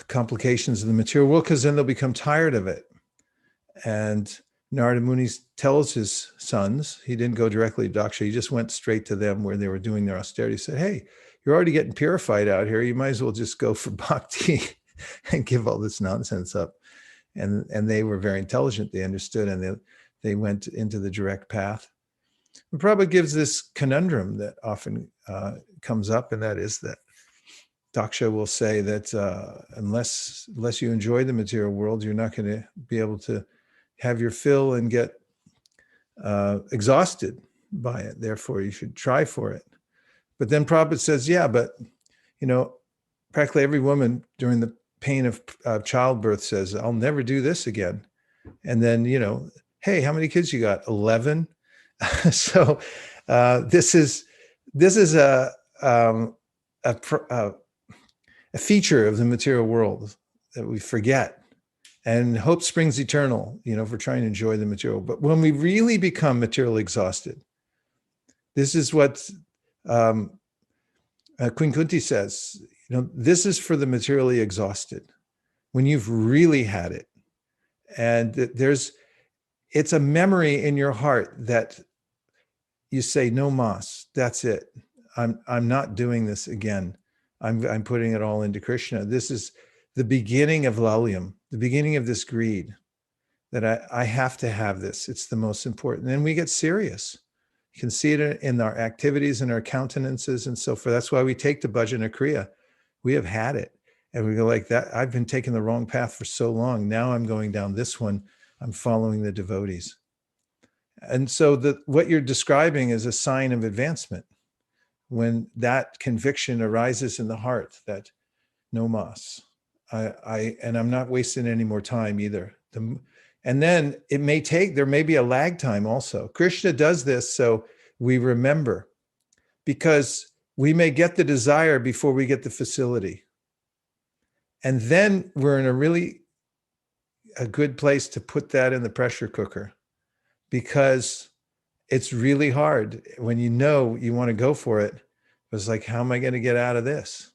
complications of the material world, because then they'll become tired of it. And Narada Muni tells his sons, he didn't go directly to Daksha, he just went straight to them where they were doing their austerity. He said, hey, you're already getting purified out here. You might as well just go for bhakti and give all this nonsense up. And they were very intelligent. They understood, and they went into the direct path. And Prabhupada gives this conundrum that often comes up, and that is that Daksha will say that unless you enjoy the material world, you're not going to be able to have your fill and get exhausted by it. Therefore, you should try for it. But then Prabhupada says, yeah, but, practically every woman during the pain of childbirth says, I'll never do this again. And then, hey, how many kids you got? 11. So this is a feature of the material world that we forget. And hope springs eternal, if we're trying to enjoy the material. But when we really become materially exhausted, this is what Queen Kunti says, this is for the materially exhausted. When you've really had it, and it's a memory in your heart that you say, no mas, that's it. I'm not doing this again. I'm putting it all into Krishna. This is the beginning of lalyam, the beginning of this greed, that I have to have this. It's the most important. And then we get serious. You can see it in our activities and our countenances and so forth. That's why we take the bhajana kriya. We have had it. And we go like that. I've been taking the wrong path for so long. Now I'm going down this one. I'm following the devotees. And so what you're describing is a sign of advancement. When that conviction arises in the heart that no mas, and I'm not wasting any more time either. And then there may be a lag time also. Krishna does this so we remember, because we may get the desire before we get the facility. And then we're in a good place to put that in the pressure cooker, because it's really hard when you want to go for it. It's like, how am I going to get out of this?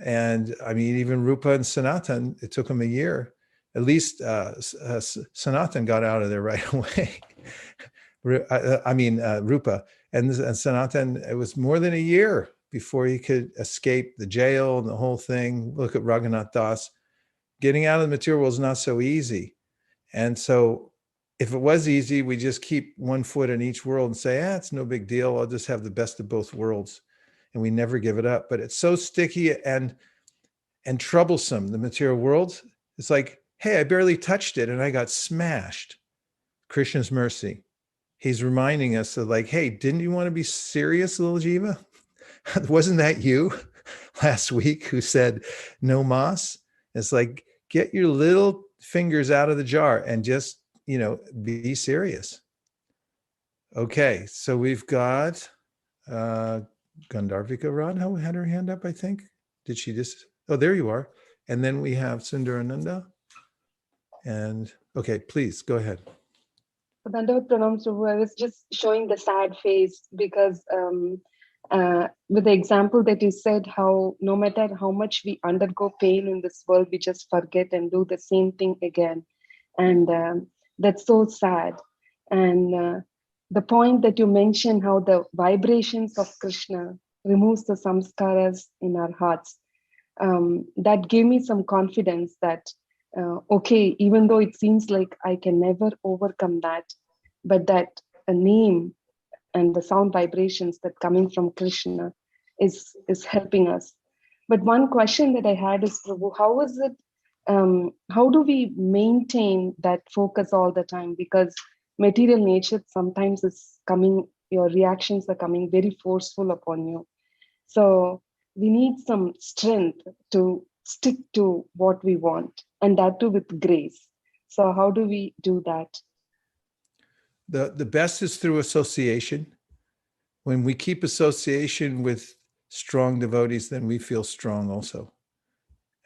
And I mean, even Rupa and Sanatan, it took them a year. At least Sanatan got out of there right away. Rupa and Sanatan, it was more than a year before he could escape the jail and the whole thing. Look at Raghunath Das. Getting out of the material world is not so easy. And so if it was easy, we just keep one foot in each world and say, it's no big deal. I'll just have the best of both worlds. And we never give it up. But it's so sticky and troublesome, the material world. It's like hey, I barely touched it and I got smashed. Krishna's mercy. He's reminding us of like, hey, didn't you want to be serious, little Jiva? Wasn't that you last week who said no mas? It's like, get your little fingers out of the jar and just, be serious. Okay, so we've got Gandharvika Radha had her hand up, I think. Did she just? Oh, there you are. And then we have Sundarananda. And okay, please go ahead. Dandavat Pranam Prabhu, I was just showing the sad face because with the example that you said, how no matter how much we undergo pain in this world, we just forget and do the same thing again. And that's so sad. And the point that you mentioned, how the vibrations of Krishna removes the samskaras in our hearts, that gave me some confidence that okay, even though it seems like I can never overcome that, but that a name and the sound vibrations that coming from Krishna is helping us. But one question that I had is, Prabhu, how is it, how do we maintain that focus all the time? Because material nature sometimes is coming, your reactions are coming very forceful upon you. So we need some strength to stick to what we want, and that too with grace. So how do we do that? The best is through association. When we keep association with strong devotees, then we feel strong also.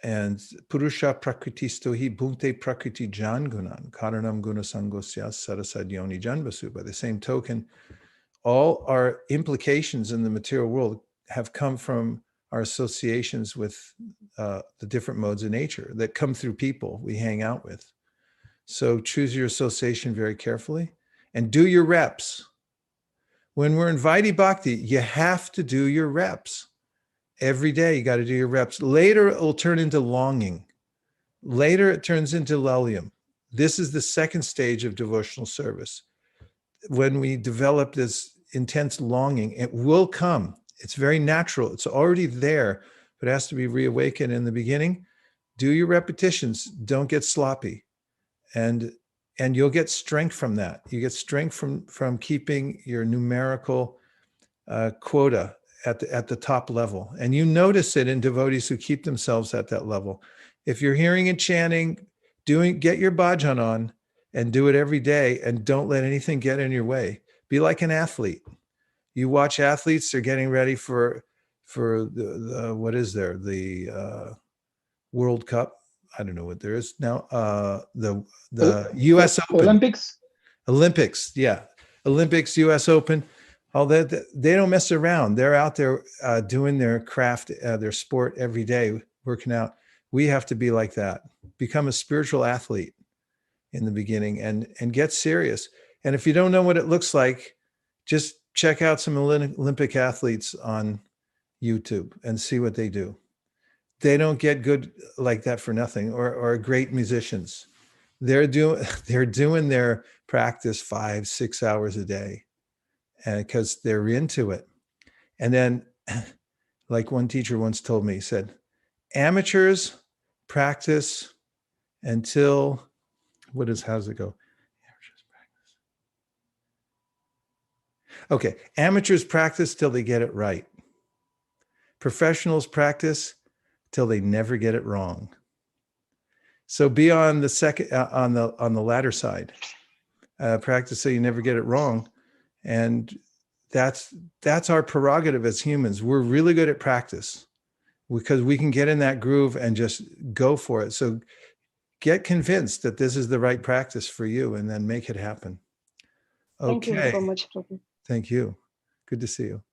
And Purusha Prakritisto hi bhunte Prakriti Jan Gunan, Karanam Guna Sangosya Sarasadyoni Janvasu. By the same token, all our implications in the material world have come from our associations with the different modes of nature that come through people we hang out with. So choose your association very carefully and do your reps. When we're in Vaidhi Bhakti, you have to do your reps. Every day you got to do your reps. Later it will turn into longing. Later it turns into lalyam. This is the second stage of devotional service. When we develop this intense longing, it will come. It's very natural. It's already there, but it has to be reawakened in the beginning. Do your repetitions. Don't get sloppy. And you'll get strength from that. You get strength from keeping your numerical quota at the top level. And you notice it in devotees who keep themselves at that level. If you're hearing and chanting, get your bhajan on and do it every day, and don't let anything get in your way. Be like an athlete. You watch athletes, they're getting ready for the what is there? The World Cup. I don't know what there is now. The US Open. Olympics, yeah. Olympics, US Open. All that, they don't mess around. They're out there doing their craft, their sport every day, working out. We have to be like that. Become a spiritual athlete in the beginning and get serious. And if you don't know what it looks like, just check out some Olympic athletes on YouTube and see what they do. They don't get good like that for nothing, or great musicians. They're doing their practice 5-6 hours a day, and because they're into it. And then, like one teacher once told me, he said, amateurs practice until, how's it go? Okay, amateurs practice till they get it right. Professionals practice till they never get it wrong. So be on the second, on the latter side. Practice so you never get it wrong, and that's our prerogative as humans. We're really good at practice because we can get in that groove and just go for it. So get convinced that this is the right practice for you, and then make it happen. Okay. Thank you so much, Prabhu. Thank you. Good to see you.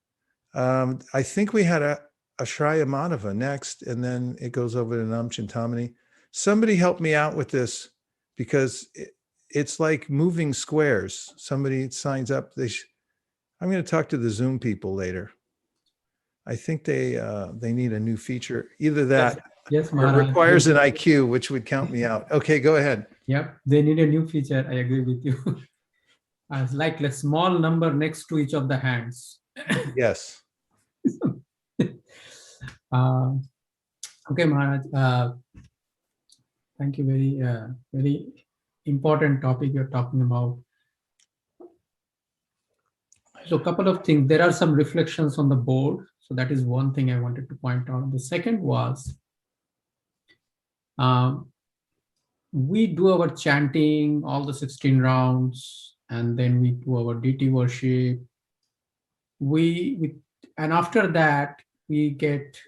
I think we had a Shraya Madhava next, and then it goes over to Nam Chintamani. Somebody help me out with this, because it's like moving squares. Somebody signs up. I'm going to talk to the Zoom people later. I think they need a new feature. Either that Yes, or Maharaj. requires an IQ, which would count me out. Okay, go ahead. Yep, they need a new feature. I agree with you. It's like a small number next to each of the hands. Yes. Okay, Maharaj. Thank you. Very important topic you're talking about. So a couple of things. There are some reflections on the board. So that is one thing I wanted to point out. The second was, we do our chanting, all the 16 rounds, and then we do our deity worship. And after that, we get,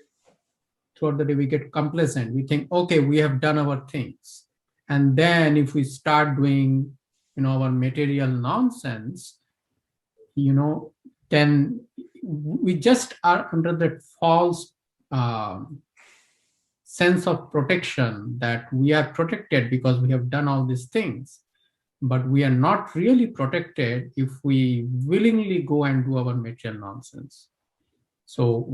throughout the day, we get complacent. We think, okay, we have done our things. And then if we start doing, our material nonsense, then we just are under that false sense of protection that we are protected because we have done all these things. But we are not really protected if we willingly go and do our material nonsense. So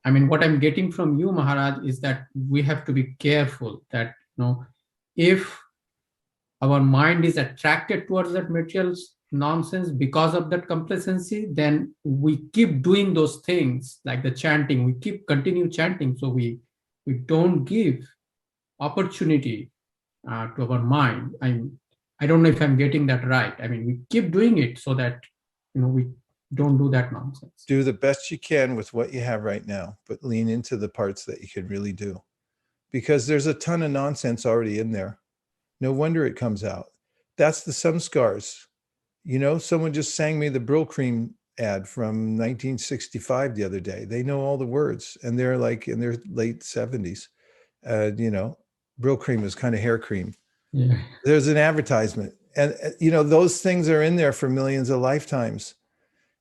what I'm getting from you, Maharaj, is that we have to be careful that, if our mind is attracted towards that material nonsense because of that complacency, then we keep doing those things like the chanting. We continue chanting, so we don't give opportunity to our mind. I don't know if I'm getting that right. We keep doing it so that we don't do that nonsense. Do the best you can with what you have right now, but lean into the parts that you can really do, because there's a ton of nonsense already in there. No wonder it comes out. That's the samskars. Someone just sang me the Brill Cream ad from 1965 the other day. They know all the words, and they're like in their late 70s. Brill Cream is kind of hair cream. Yeah. There's an advertisement, and those things are in there for millions of lifetimes.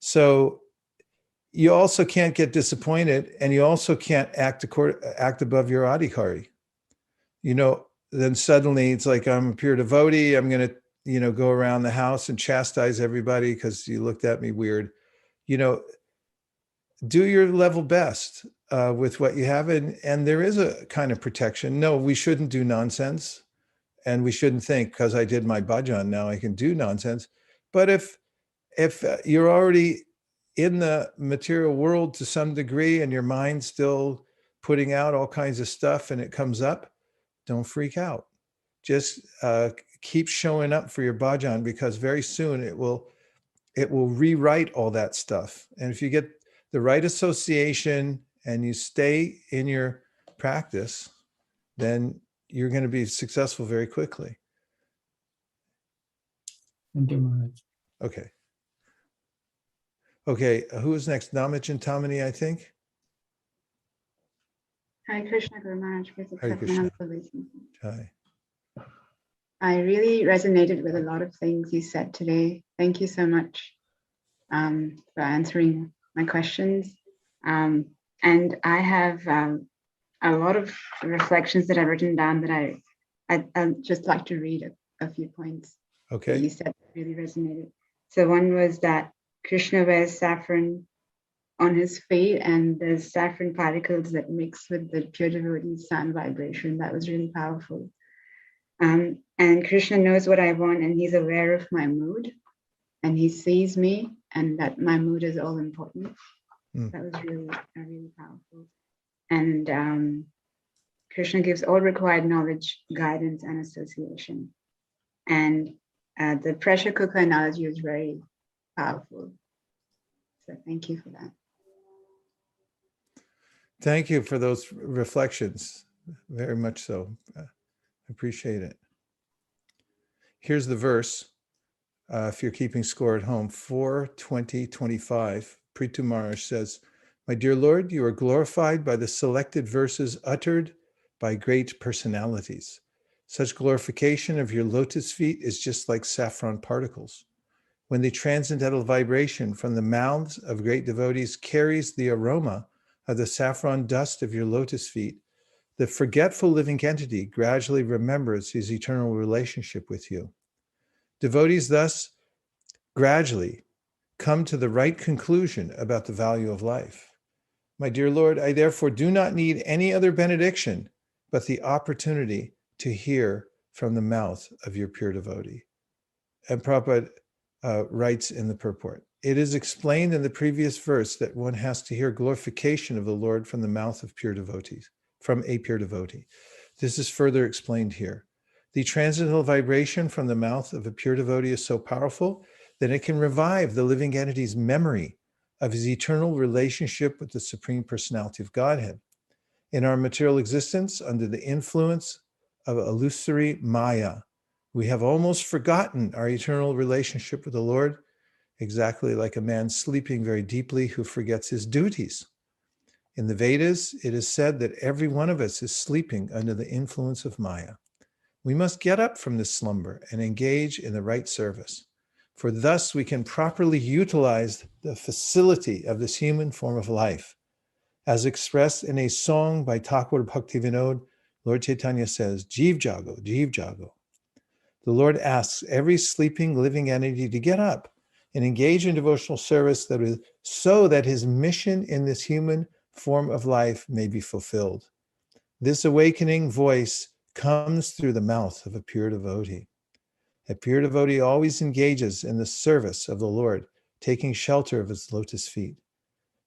So you also can't get disappointed, and you also can't act above your adhikari. Then suddenly it's like, I'm a pure devotee. I'm going to, go around the house and chastise everybody because you looked at me weird. Do your level best with what you have. And there is a kind of protection. No, we shouldn't do nonsense. And we shouldn't think because I did my bhajan, now I can do nonsense. But if you're already in the material world to some degree and your mind's still putting out all kinds of stuff and it comes up, don't freak out. Just keep showing up for your bhajan, because very soon it will rewrite all that stuff. And if you get the right association and you stay in your practice, then you're going to be successful very quickly. Thank you, Maharaj. Okay, who is next? Namich and Tamini, I think. Hare Krishna, Guru Maharaj. Hare Krishna. Hi. I really resonated with a lot of things you said today. Thank you so much for answering my questions. And I have a lot of reflections that I've written down that I'd just like to read a few points. Okay. That you said really resonated. So one was that Krishna wears saffron on his feet, and there's saffron particles that mix with the pure devotee sound vibration. That was really powerful. And Krishna knows what I want, and he's aware of my mood, and he sees me, and that my mood is all important. That was really powerful. And Krishna gives all required knowledge, guidance, and association. And the pressure cooker analogy was very powerful. So thank you for that. Thank you for those reflections. Very much so. I appreciate it. Here's the verse. If you're keeping score at home, 4:20:25, Prithu Maharaj says, "My dear Lord, you are glorified by the selected verses uttered by great personalities. Such glorification of your lotus feet is just like saffron particles. When the transcendental vibration from the mouths of great devotees carries the aroma of the saffron dust of your lotus feet, the forgetful living entity gradually remembers his eternal relationship with you. Devotees thus gradually come to the right conclusion about the value of life. My dear Lord, I therefore do not need any other benediction but the opportunity to hear from the mouth of your pure devotee." And Prabhupada writes in the purport, "It is explained in the previous verse that one has to hear glorification of the Lord from the mouth of pure devotees, from a pure devotee. This is further explained here. The transcendental vibration from the mouth of a pure devotee is so powerful that it can revive the living entity's memory of his eternal relationship with the Supreme Personality of Godhead. In our material existence, under the influence of illusory Maya, we have almost forgotten our eternal relationship with the Lord, exactly like a man sleeping very deeply who forgets his duties. In the Vedas, it is said that every one of us is sleeping under the influence of Maya. We must get up from this slumber and engage in the right service, for thus we can properly utilize the facility of this human form of life. As expressed in a song by Thakur Bhaktivinoda, Lord Chaitanya says, Jeev Jago, Jeev Jago. The Lord asks every sleeping, living entity to get up and engage in devotional service so that his mission in this human form of life may be fulfilled. This awakening voice comes through the mouth of a pure devotee. A pure devotee always engages in the service of the Lord, taking shelter of his lotus feet.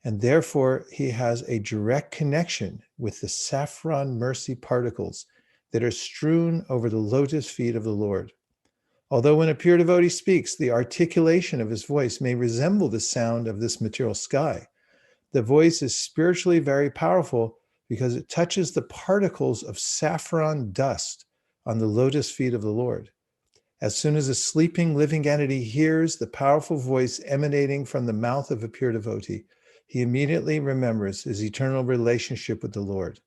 And therefore, he has a direct connection with the saffron mercy particles that are strewn over the lotus feet of the Lord. Although when a pure devotee speaks, the articulation of his voice may resemble the sound of this material sky, the voice is spiritually very powerful because it touches the particles of saffron dust on the lotus feet of the Lord. As soon as a sleeping, living entity hears the powerful voice emanating from the mouth of a pure devotee, he immediately remembers his eternal relationship with the Lord,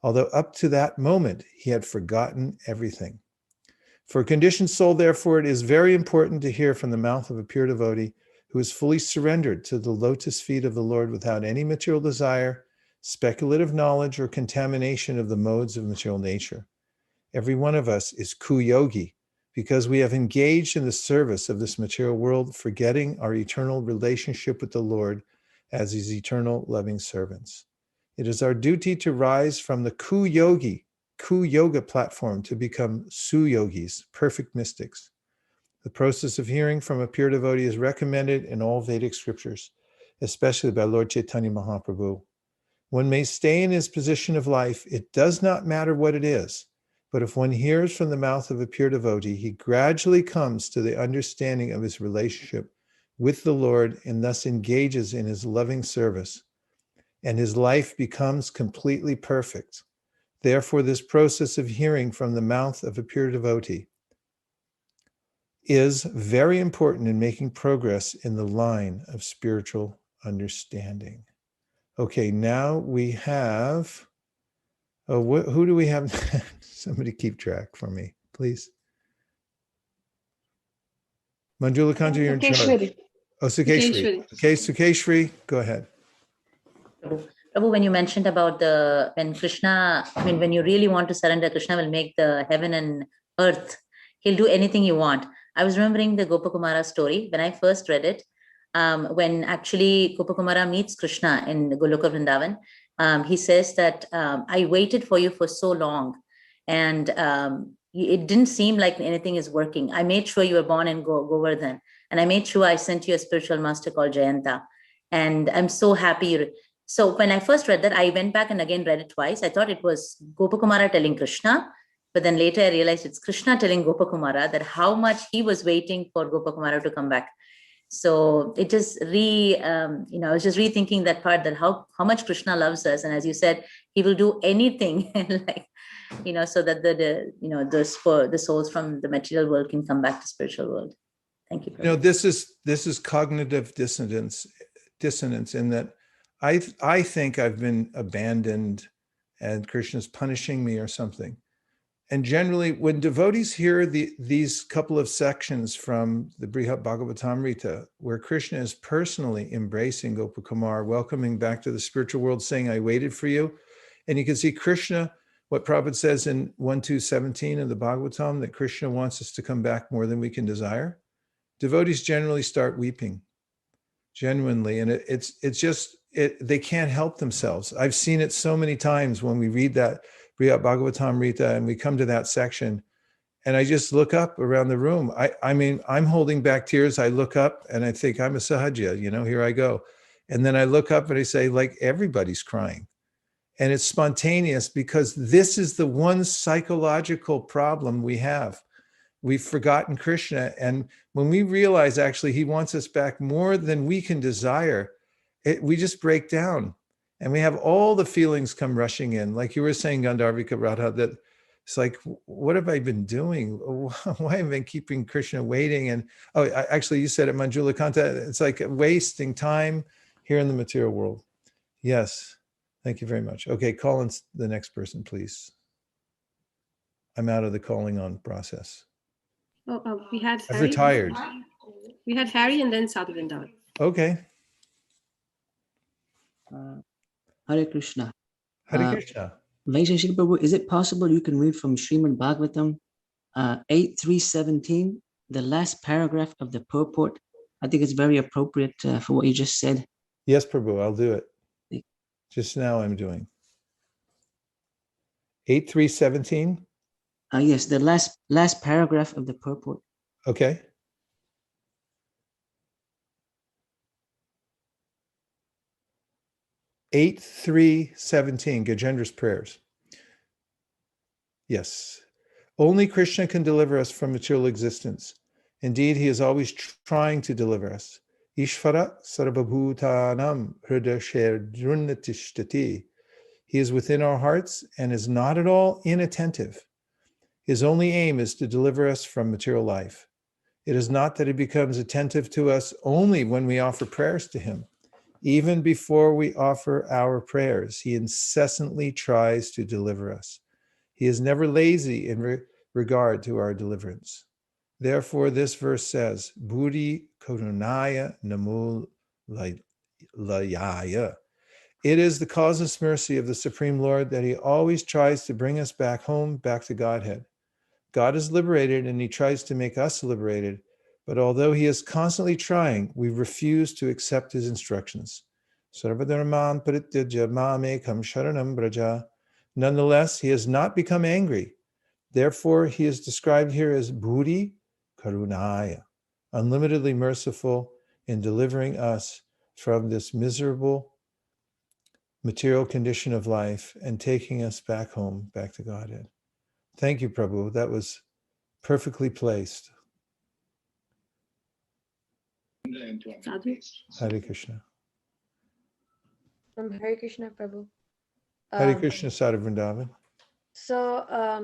although up to that moment he had forgotten everything. For a conditioned soul, therefore, it is very important to hear from the mouth of a pure devotee who is fully surrendered to the lotus feet of the Lord without any material desire, speculative knowledge, or contamination of the modes of material nature. Every one of us is kuyogi because we have engaged in the service of this material world, forgetting our eternal relationship with the Lord as his eternal loving servants. It is our duty to rise from the Ku-yoga platform to become Su-yogis, perfect mystics. The process of hearing from a pure devotee is recommended in all Vedic scriptures, especially by Lord Chaitanya Mahaprabhu. One may stay in his position of life, it does not matter what it is, but if one hears from the mouth of a pure devotee, he gradually comes to the understanding of his relationship with the Lord and thus engages in his loving service, and his life becomes completely perfect. Therefore, this process of hearing from the mouth of a pure devotee is very important in making progress in the line of spiritual understanding. Okay, now we have, who do we have? Somebody keep track for me, please. Manjula Kanta, you're in charge. Oh, Sukeshri. Okay, Sukeshri, go ahead. Prabhu, when you mentioned about when Krishna, when you really want to surrender, Krishna will make the heaven and earth. He'll do anything you want. I was remembering the Gopakumara story when I first read it. When actually Gopakumara meets Krishna in Goloka Vrindavan, he says that I waited for you for so long, and it didn't seem like anything is working. I made sure you were born in Govardhan, and I made sure I sent you a spiritual master called Jayanta, and I'm so happy. So when I first read that, I went back and again read it twice. I thought it was Gopakumara telling Krishna, but then later I realized it's Krishna telling Gopakumara that how much he was waiting for Gopakumara to come back. So it just I was just rethinking that part, that how much Krishna loves us, and as you said, he will do anything, so that the souls from the material world can come back to spiritual world. Thank you. This is cognitive dissonance in that I think I've been abandoned and Krishna's punishing me or something. And generally, when devotees hear these couple of sections from the Brihad Bhagavatamrita, where Krishna is personally embracing Gopakumar, welcoming back to the spiritual world, saying, I waited for you. And you can see Krishna, what Prabhupada says in 1.2.17 of the Bhagavatam, that Krishna wants us to come back more than we can desire. Devotees generally start weeping, genuinely. And they can't help themselves. I've seen it so many times when we read that Brihad Bhagavatamrita and we come to that section and I just look up around the room. I mean, I'm holding back tears. I look up and I think I'm a sahaja, here I go. And then I look up and I say, like, everybody's crying. And it's spontaneous because this is the one psychological problem we have. We've forgotten Krishna. And when we realize actually he wants us back more than we can desire, we just break down. And we have all the feelings come rushing in. Like you were saying, Gandharvika Radha, that it's like, what have I been doing? Why have I been keeping Krishna waiting? And actually, you said it, Manjula Kanta, it's like wasting time here in the material world. Yes. Thank you very much. Okay, call in the next person, please. I'm out of the calling on process. We had I've Harry. retired. We had Harry and then Sadhu Vrindavan. Okay. Hare Krishna. Hare Krishna. Vaisesika Prabhu, is it possible you can read from Srimad Bhagavatam 8.3.17, the last paragraph of the purport? I think it's very appropriate for what you just said. Yes, Prabhu, I'll do it. Just now I'm doing 8.3.17. Yes, the last paragraph of the purport. Okay. Eight, 3:17, Gajendra's prayers. Yes. Only Krishna can deliver us from material existence. Indeed, he is always trying to deliver us. Ishvara sarvabhutanam hridasherdrunatishtati. He is within our hearts and is not at all inattentive. His only aim is to deliver us from material life. It is not that he becomes attentive to us only when we offer prayers to him. Even before we offer our prayers, he incessantly tries to deliver us. He is never lazy in regard to our deliverance. Therefore, this verse says, Buddhi Karunaya Namul Layaya. It is the causeless mercy of the Supreme Lord that he always tries to bring us back home, back to Godhead. God is liberated and he tries to make us liberated. But although he is constantly trying, we refuse to accept his instructions. Sarvadharman parityaja mamekam sharanam braja. Nonetheless, he has not become angry. Therefore, he is described here as Buddhi Karunaya, unlimitedly merciful in delivering us from this miserable material condition of life and taking us back home, back to Godhead. Thank you, Prabhu. That was perfectly placed. Sadhu. Hare Krishna. Hare Krishna, Prabhu. Hare Krishna, Sadhu Vrindavan. So I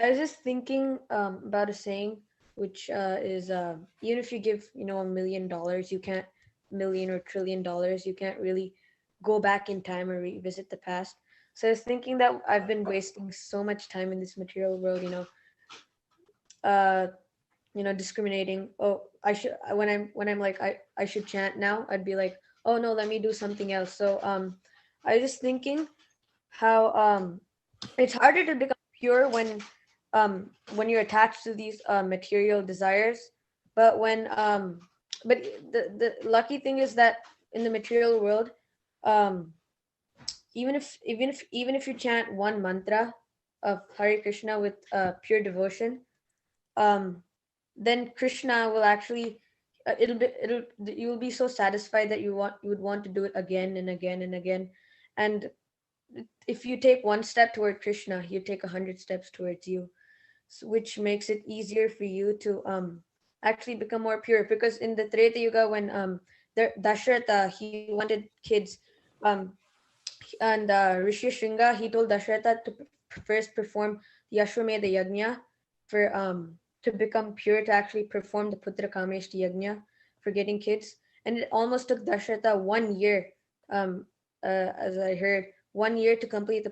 was just thinking about a saying, which is even if you give $1 million, you can't million or $1 trillion, you can't really go back in time or revisit the past. So I was thinking that I've been wasting so much time in this material world, discriminating. Oh, I should when I'm like I should chant now, I'd be like, oh no, let me do something else. So I was just thinking how it's harder to become pure when you're attached to these material desires, but when but the lucky thing is that in the material world, even if you chant one mantra of Hare Krishna with pure devotion, then Krishna will actually you'll be so satisfied that you would want to do it again and again and again. And if you take one step toward Krishna, you take 100 steps towards you, which makes it easier for you to actually become more pure. Because in the Treta Yuga, when Dasharatha, he wanted kids, and Rishi Shringa, he told Dasharatha to first perform the Ashwamedha Yajna for to become pure, to actually perform the Putra Kameshti Yajna for getting kids. And it almost took Dasharatha 1 year, as I heard, 1 year to complete the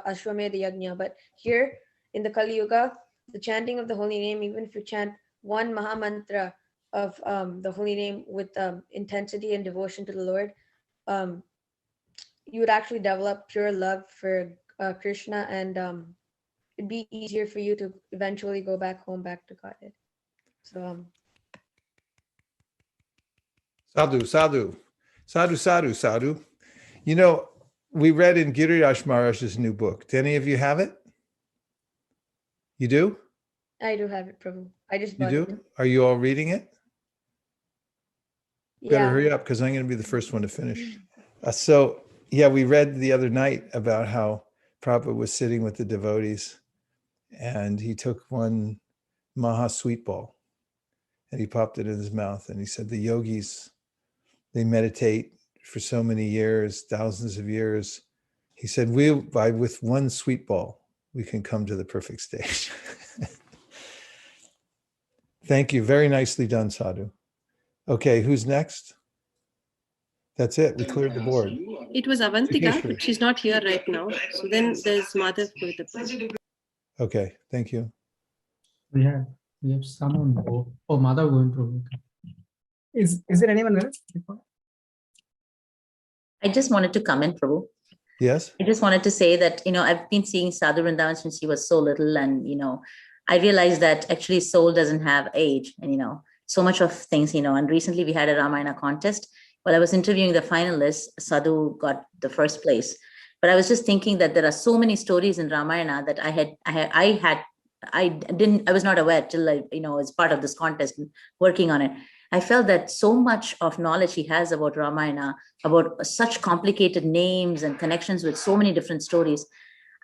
Ashwamedha Yajna. But here in the Kali Yuga, the chanting of the holy name, even if you chant one Mahamantra of the holy name with intensity and devotion to the Lord, you would actually develop pure love for Krishna, and it'd be easier for you to eventually go back home, back to Godhead. So Sadhu. We read in Giriyash Maharaj's new book. Do any of you have it? You do? I do have it, Prabhu. I just You bought do? it. Are you all reading it? Yeah. Better hurry up because I'm going to be the first one to finish. We read the other night about how Prabhupada was sitting with the devotees, and he took one Maha sweet ball and he popped it in his mouth, and he said, the yogis, they meditate for so many years, thousands of years. He said, with one sweet ball, we can come to the perfect stage. Thank you. Very nicely done, Sadhu. Okay, who's next? That's it. We cleared the board. It was Avantika, Sure. but she's not here right now. So then there's Madhav for the person. Okay, thank you. We have someone. Oh, Madhav going through. Is there anyone else? I just wanted to comment, Prabhu. Yes? I just wanted to say that, I've been seeing Sadhu Vrindavan since he was so little. And, I realized that actually soul doesn't have age. And, so much of things, and recently we had a Ramayana contest. While I was interviewing the finalists, Sadhu got the first place. But I was just thinking that there are so many stories in Ramayana that I was not aware till as part of this contest and working on it. I felt that so much of knowledge he has about Ramayana, about such complicated names and connections with so many different stories.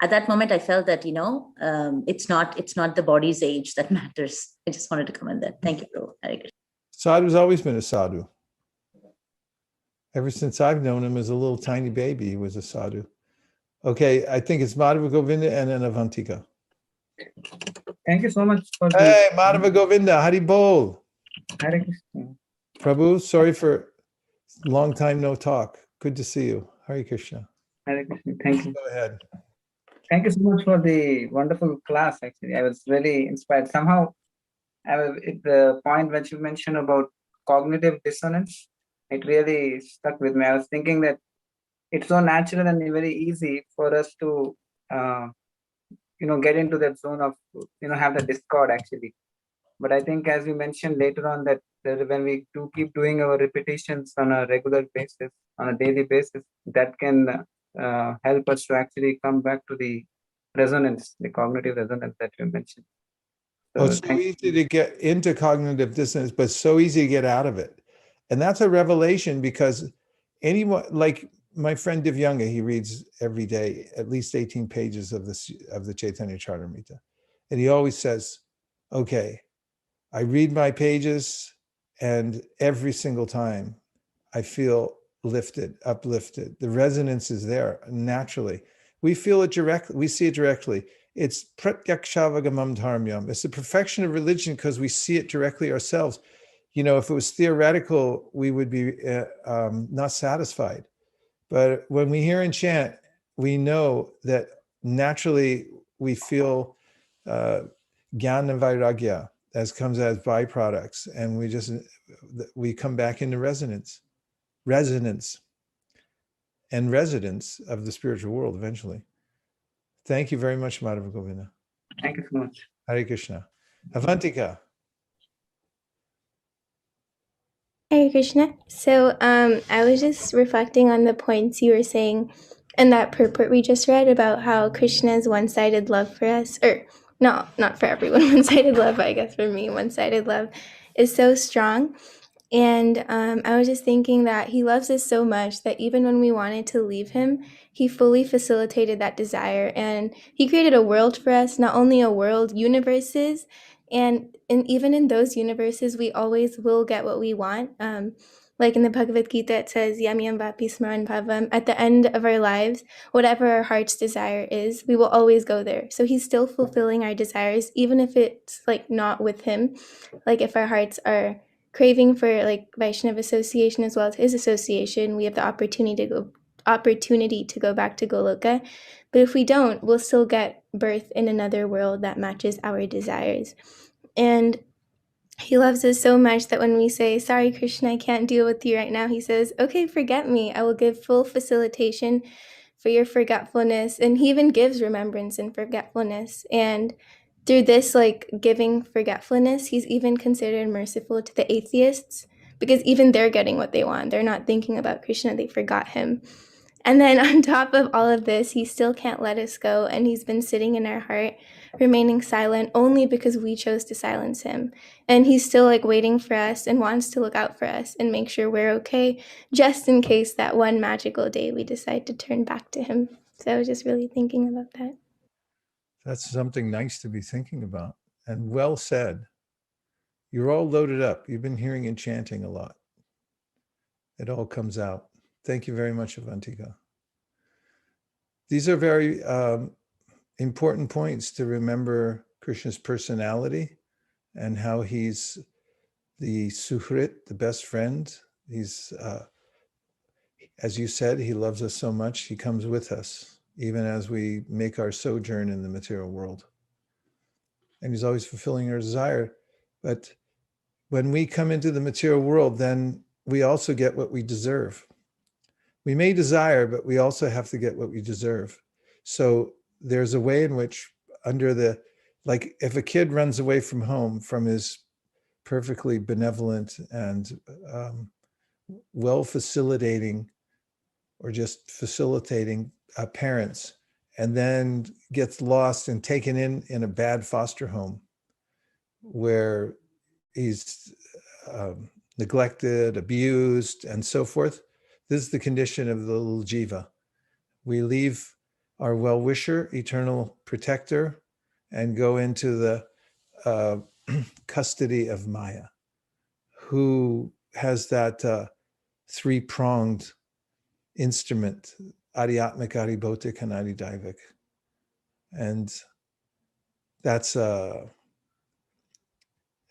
At that moment, I felt that, it's not the body's age that matters. I just wanted to comment that. Thank you, Prabhu. Hare Krishna. Sadhu's always been a sadhu. Ever since I've known him as a little tiny baby, he was a sadhu. Okay, I think it's Madhava Govinda and then Avantika. Thank you so much for Hey, Madhava Govinda, Hari Bol. Hare Krishna. Prabhu, sorry for long time no talk. Good to see you. Hare Krishna. Hare Krishna. Thank you. Go ahead. Thank you so much for the wonderful class. Actually, I was really inspired. Somehow, the point that you mentioned about cognitive dissonance, it really stuck with me. I was thinking that it's so natural and very easy for us to, get into that zone of, have the discord actually. But I think, as you mentioned later on, that when we do keep doing our repetitions on a regular basis, on a daily basis, that can help us to actually come back to the resonance, the cognitive resonance that you mentioned. So It's so easy to get into cognitive dissonance, but so easy to get out of it. And that's a revelation, because anyone, like my friend Divyanga, he reads every day at least 18 pages of the Chaitanya Charitamrita. And he always says, okay, I read my pages, and every single time I feel lifted, uplifted. The resonance is there naturally. We feel it directly, we see it directly. It's pratyakshavagamam dharmyam. It's the perfection of religion because we see it directly ourselves. If it was theoretical, we would be not satisfied. But when we hear and chant, we know that naturally we feel jnana and vairagya as comes as byproducts, and we come back into resonance and residence of the spiritual world eventually. Thank you very much, Madhava Govinda. thank you so much. Hare Krishna. Avantika. Hare Krishna. So I was just reflecting on the points you were saying in that purport we just read about how Krishna's one-sided love for us, or not for everyone, one-sided love, I guess for me, one-sided love is so strong. And I was just thinking that he loves us so much that even when we wanted to leave him, he fully facilitated that desire. And he created a world for us, not only a world, universes. And even in those universes, we always will get what we want. Like in the Bhagavad Gita, it says, Yam yam vapi smaran bhavam. At the end of our lives, whatever our heart's desire is, we will always go there. So he's still fulfilling our desires, even if it's like not with him. Like if our hearts are craving for like Vaishnava association as well as his association, we have the opportunity to go back to Goloka. But if we don't, we'll still get birth in another world that matches our desires. And he loves us so much that when we say, sorry, Krishna, I can't deal with you right now, he says, okay, forget me. I will give full facilitation for your forgetfulness. And he even gives remembrance and forgetfulness. And through this, like giving forgetfulness, he's even considered merciful to the atheists, because even they're getting what they want. They're not thinking about Krishna, they forgot him. And then on top of all of this, he still can't let us go. And he's been sitting in our heart, remaining silent only because we chose to silence him. And he's still like waiting for us and wants to look out for us and make sure we're okay, just in case that one magical day we decide to turn back to him. So I was just really thinking about that. That's something nice to be thinking about, and well said. You're all loaded up. You've been hearing and chanting a lot. It all comes out. Thank you very much, Avantika. These are very important points to remember Krishna's personality and how he's the Suhrit, the best friend. He's, as you said, he loves us so much, he comes with us, even as we make our sojourn in the material world. And he's always fulfilling our desire. But when we come into the material world, then we also get what we deserve. We may desire, but we also have to get what we deserve. So there's a way in which like if a kid runs away from home from his perfectly benevolent and well facilitating or just facilitating parents, and then gets lost and taken in a bad foster home where he's neglected, abused, and so forth. This is the condition of the little jiva. We leave our well-wisher, eternal protector, and go into the custody of Maya, who has that three-pronged instrument, Adhyatmik, Adhibautik, and Adhidaivik. And that's an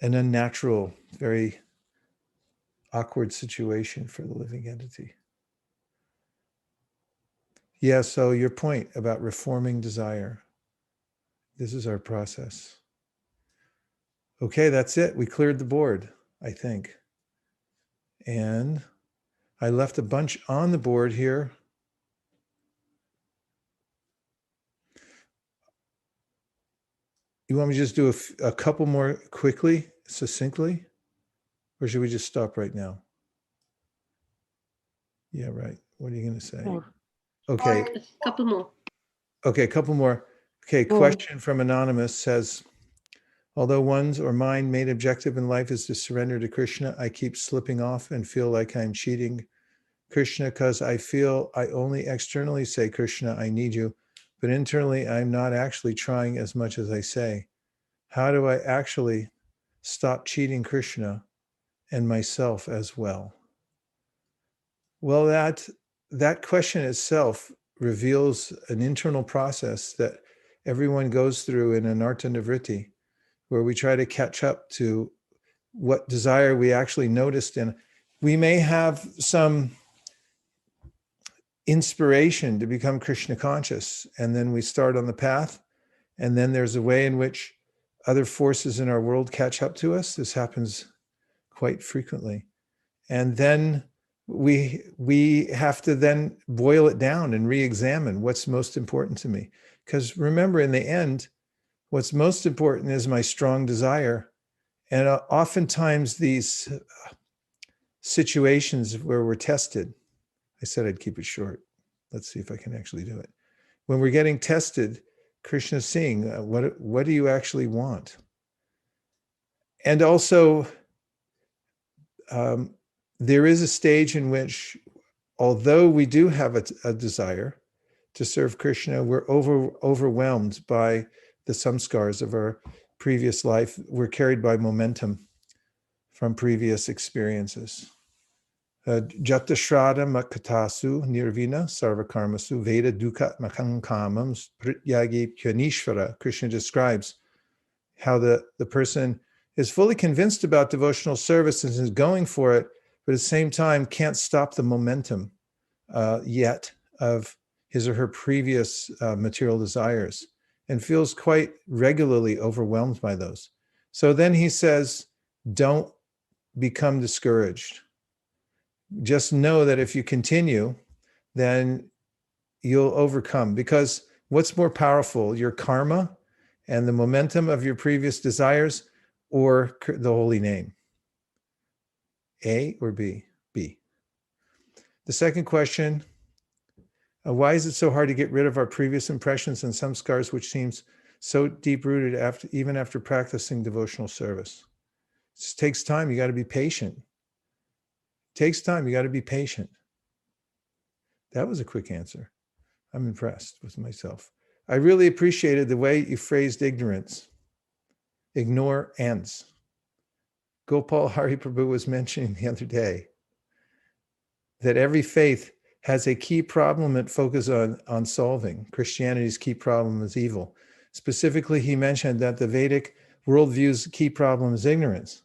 unnatural, very awkward situation for the living entity. Yeah, so your point about reforming desire. This is our process. Okay, that's it. We cleared the board, I think. And I left a bunch on the board here. You want me to just do a couple more quickly, succinctly? Or should we just stop right now? Yeah, right. What are you going to say? Okay. A couple more. Okay, a couple more. Okay, question from Anonymous says, although one's or mine main objective in life is to surrender to Krishna, I keep slipping off and feel like I'm cheating Krishna because I feel I only externally say, Krishna, I need you, but internally I'm not actually trying as much as I say. How do I actually stop cheating Krishna and myself as well? Well, that question itself reveals an internal process that everyone goes through in anartha nivritti, where we try to catch up to what desire we actually noticed. And we may have some inspiration to become Krishna conscious, and then we start on the path, and then there's a way in which other forces in our world catch up to us. This happens quite frequently. And then we have to then boil it down and re-examine what's most important to me. Because remember, in the end, what's most important is my strong desire. And oftentimes these situations where we're tested, I said I'd keep it short. Let's see if I can actually do it. When we're getting tested, Krishna's seeing, what do you actually want? And also, there is a stage in which, although we do have a desire to serve Krishna, we're overwhelmed by the samskars of our previous life. We're carried by momentum from previous experiences. Jata Shraddha Makatasu Nirvina Sarvakarmasu Veda Dukkha Makankamam Prityagi Pyanishvara. Krishna describes how the person is fully convinced about devotional service and is going for it, but at the same time can't stop the momentum yet of his or her previous material desires and feels quite regularly overwhelmed by those. So then he says, don't become discouraged. Just know that if you continue, then you'll overcome. Because what's more powerful, your karma and the momentum of your previous desires, or the holy name? A or B? B. The second question, why is it so hard to get rid of our previous impressions and samskars, which seems so deep-rooted even after practicing devotional service? It takes time. You got to be patient. It takes time. You got to be patient. That was a quick answer. I'm impressed with myself. I really appreciated the way you phrased ignorance. Ignore ends. Gopal Hari Prabhu was mentioning the other day that every faith has a key problem it focuses on solving. Christianity's key problem is evil. Specifically, he mentioned that the Vedic worldview's key problem is ignorance.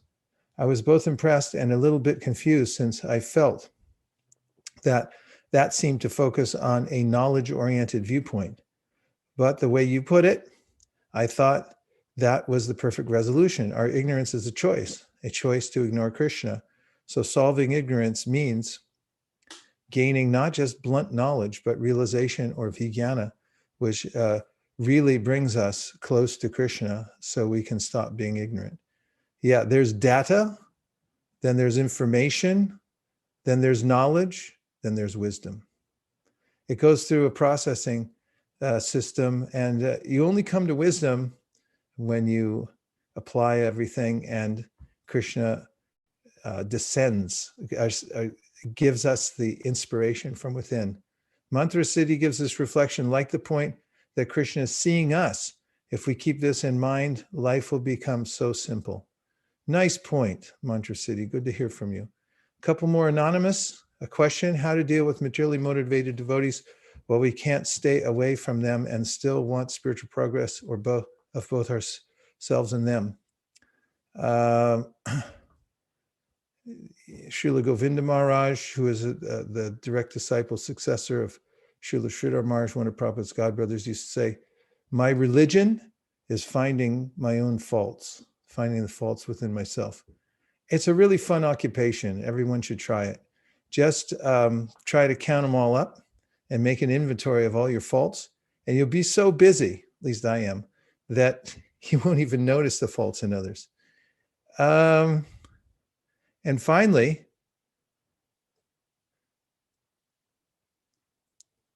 I was both impressed and a little bit confused, since I felt that seemed to focus on a knowledge-oriented viewpoint. But the way you put it, I thought that was the perfect resolution. Our ignorance is a choice to ignore Krishna. So solving ignorance means gaining not just blunt knowledge, but realization, or vijnana, which really brings us close to Krishna, so we can stop being ignorant. Yeah, there's data, then there's information, then there's knowledge, then there's wisdom. It goes through a processing system, and you only come to wisdom when you apply everything, and Krishna descends, gives us the inspiration from within. Mantra Siddhi gives us reflection, like the point that Krishna is seeing us. If we keep this in mind, life will become so simple. Nice point, Mantra Siddhi. Good to hear from you. A couple more anonymous. A question: how to deal with materially motivated devotees while we can't stay away from them and still want spiritual progress, or both ourselves and them. Srila Govinda Maharaj, who is the direct disciple successor of Srila Sridhar Maharaj, one of Prabhupada's godbrothers, used to say, my religion is finding my own faults, finding the faults within myself. It's a really fun occupation. Everyone should try it. Just try to count them all up and make an inventory of all your faults. And you'll be so busy, at least I am, that you won't even notice the faults in others. And finally,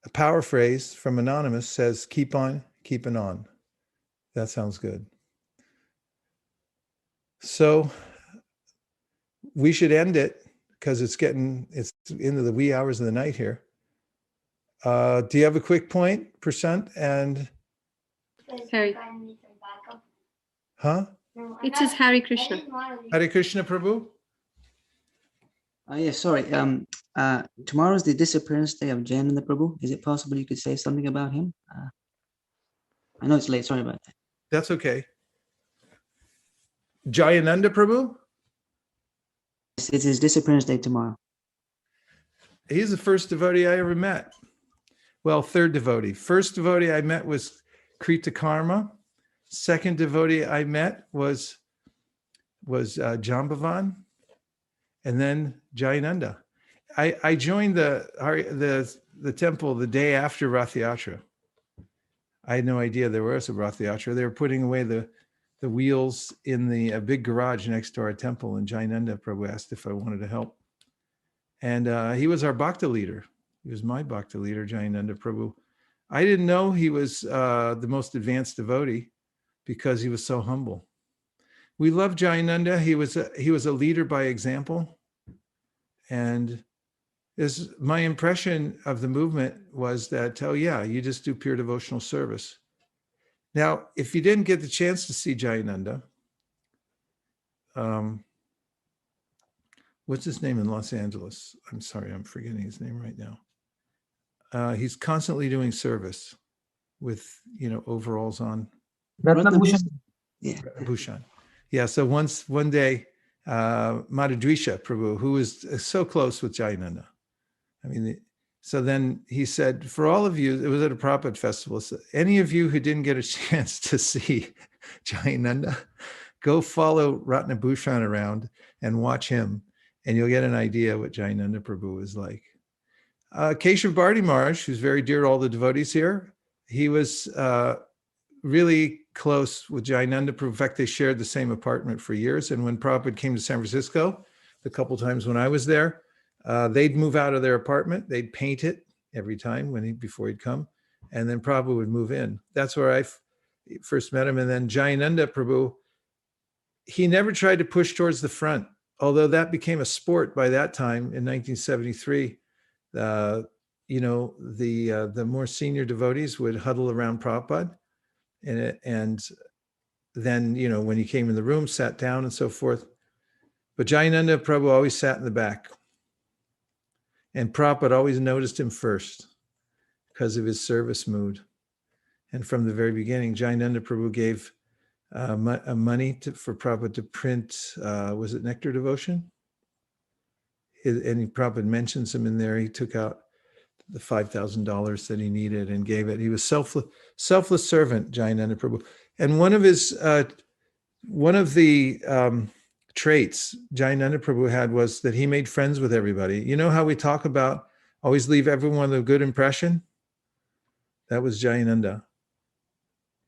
a power phrase from Anonymous says, keep on keeping on. That sounds good. So we should end it, because it's into the wee hours of the night here. Do you have a quick point, Prashant? And Harry. Huh? It says Hare Krishna. Hare Krishna, Prabhu? Yes, sorry. Tomorrow is the disappearance day of Jayananda Prabhu. Is it possible you could say something about him? I know it's late. Sorry about that. That's okay. Jayananda Prabhu? It's his disappearance day tomorrow. He's the first devotee I ever met. Well, third devotee. First devotee I met was Krita Karma. Second devotee I met was Jambavan, and then Jayananda. I joined the temple the day after Rath Yatra. I had no idea there was a Rath Yatra. They were putting away the wheels in the big garage next to our temple, and Jayananda Prabhu asked if I wanted to help. And he was our Bhakta leader. He was my Bhakta leader, Jayananda Prabhu. I didn't know he was the most advanced devotee, because he was so humble. We love Jayananda. He was a leader by example. And my impression of the movement was that, oh yeah, you just do pure devotional service. Now, if you didn't get the chance to see Jayananda, what's his name in Los Angeles? I'm sorry, I'm forgetting his name right now. He's constantly doing service with, overalls on. Yeah. Bhushan. Yeah. So one day, Madhudrisha Prabhu, who is so close with Jayananda. I mean, so then he said, for all of you, it was at a Prabhupada festival, so any of you who didn't get a chance to see Jayananda, go follow Ratnabhushan around and watch him, and you'll get an idea what Jayananda Prabhu is like. Keshav Bharti Maharaj, who's very dear to all the devotees here, he was really close with Jayananda Prabhu. In fact, they shared the same apartment for years. And when Prabhupada came to San Francisco, the couple times when I was there, they'd move out of their apartment. They'd paint it every time before he'd come. And then Prabhupada would move in. That's where I first met him. And then Jayananda Prabhu, he never tried to push towards the front, although that became a sport by that time in 1973. the more senior devotees would huddle around Prabhupada, and then, when he came in the room, sat down and so forth. But Jayananda Prabhu always sat in the back. And Prabhupada always noticed him first because of his service mood. And from the very beginning, Jayananda Prabhu gave money for Prabhupada to print, was it Nectar Devotion? And Prabhupada mentions him in there. He took out the $5,000 that he needed and gave it. He was selfless servant, Jayananda Prabhu. And one of the traits Jayananda Prabhu had was that he made friends with everybody. You know how we talk about always leave everyone with a good impression? That was Jayananda.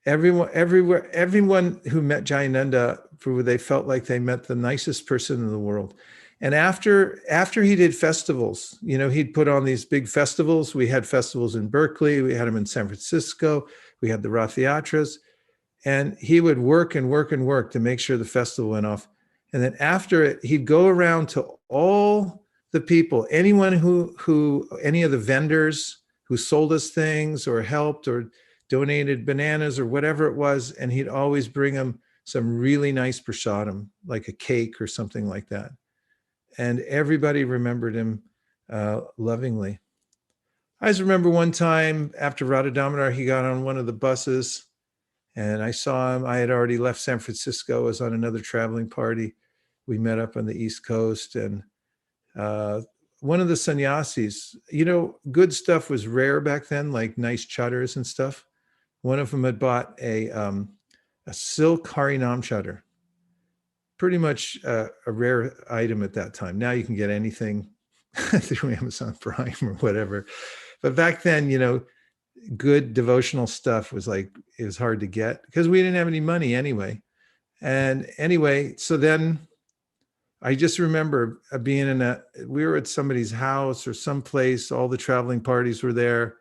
Everyone who met Jayananda Prabhu, they felt like they met the nicest person in the world. And after he did festivals, he'd put on these big festivals. We had festivals in Berkeley. We had them in San Francisco. We had the Rath Yatras. And he would work and work and work to make sure the festival went off. And then after it, he'd go around to all the people, anyone any of the vendors who sold us things or helped or donated bananas or whatever it was. And he'd always bring them some really nice prasadam, like a cake or something like that. And everybody remembered him lovingly. I just remember one time after Radha Damodar, he got on one of the buses and I saw him. I had already left San Francisco. I was on another traveling party. We met up on the East Coast, and one of the sannyasis, good stuff was rare back then, like nice chatters and stuff. One of them had bought a silk Harinam chatter. Pretty much a rare item at that time. Now you can get anything through Amazon Prime or whatever. But back then, good devotional stuff was it was hard to get because we didn't have any money anyway. And anyway, so then I just remember being we were at somebody's house or someplace, all the traveling parties were there,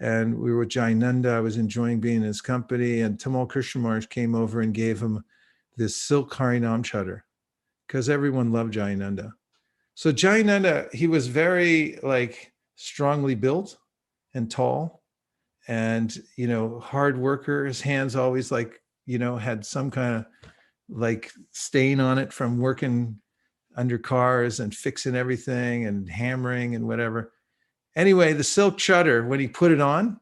and we were with Jayananda. I was enjoying being in his company, and Tamal Krishna Maharaj came over and gave him this silk Harinam chatter because everyone loved Jayananda. So Jayananda, he was very strongly built and tall and, hard worker. His hands always had some kind of stain on it from working under cars and fixing everything and hammering and whatever. Anyway, the silk chatter, when he put it on,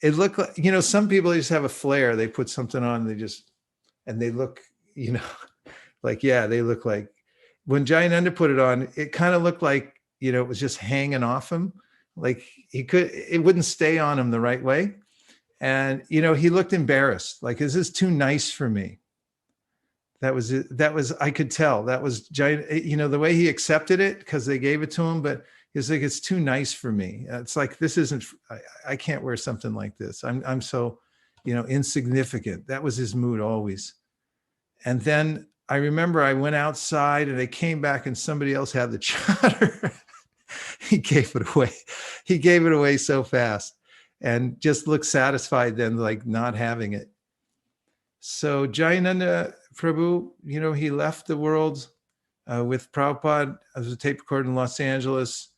it looked like, some people just have a flair. They put something on, they look, they look like, when Jayananda put it on, it kind of looked like, it was just hanging off him. It wouldn't stay on him the right way. And, he looked embarrassed. Is this too nice for me? That was, I could tell that was, the way he accepted it because they gave it to him, but he's like, it's too nice for me. It's like, this isn't, I can't wear something like this. I'm so, insignificant. That was his mood always. And then I remember I went outside and I came back and somebody else had the chatter. He gave it away. He gave it away so fast and just looked satisfied then, not having it. So Jayananda Prabhu, he left the world with Prabhupada as a tape recorder in Los Angeles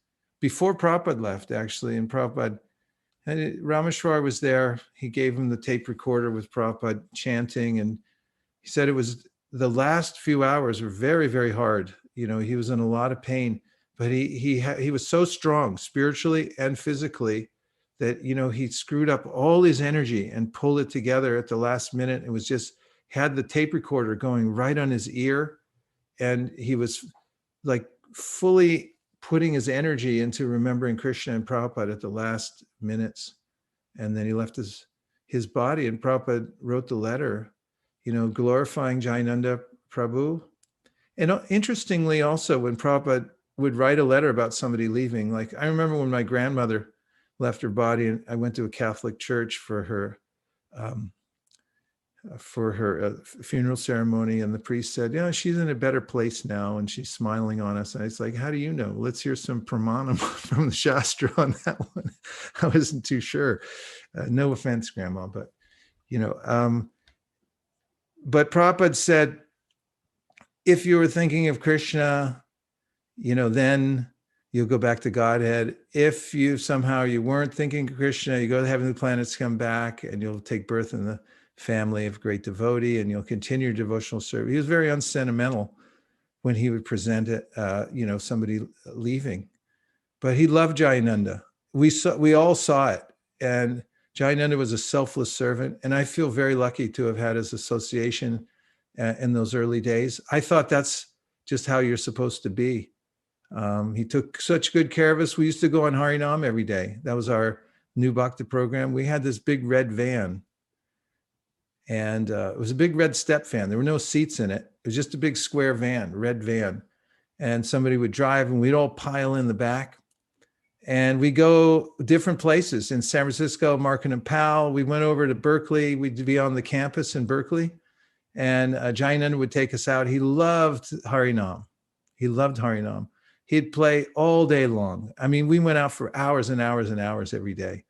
before Prabhupada left, actually. And Prabhupada, Rameshwar was there. He gave him the tape recorder with Prabhupada chanting. And he said it was the last few hours were very, very hard. He was in a lot of pain, but he was so strong spiritually and physically that, he screwed up all his energy and pulled it together at the last minute. It was just, had the tape recorder going right on his ear. And he was fully putting his energy into remembering Krishna and Prabhupada at the last minutes. And then he left his body, and Prabhupada wrote the letter, glorifying Jayananda Prabhu. And interestingly also, when Prabhupada would write a letter about somebody leaving, I remember when my grandmother left her body and I went to a Catholic church for her funeral ceremony, and the priest said, she's in a better place now and she's smiling on us. And it's like, how do you know? Let's hear some pramanam from the Shastra on that one. I wasn't too sure. No offense, Grandma, but but Prabhupada said, if you were thinking of Krishna, then you'll go back to Godhead. If you somehow you weren't thinking of Krishna, you go to the heavenly planets, come back, and you'll take birth in the family of great devotee, and you'll continue your devotional service. He was very unsentimental when he would present it, somebody leaving. But he loved Jayananda. We all saw it. And Jayananda was a selfless servant. And I feel very lucky to have had his association in those early days. I thought that's just how you're supposed to be. He took such good care of us. We used to go on Harinam every day. That was our new Bhakti program. We had this big red van. And it was a big red step van. There were no seats in it. It was just a big square van, red van. And somebody would drive and we'd all pile in the back. And we go different places in San Francisco, Market and Powell. We went over to Berkeley. We'd be on the campus in Berkeley. And Jayananda would take us out. He loved Harinam. He loved Harinam. He'd play all day long. I mean, we went out for hours and hours and hours every day.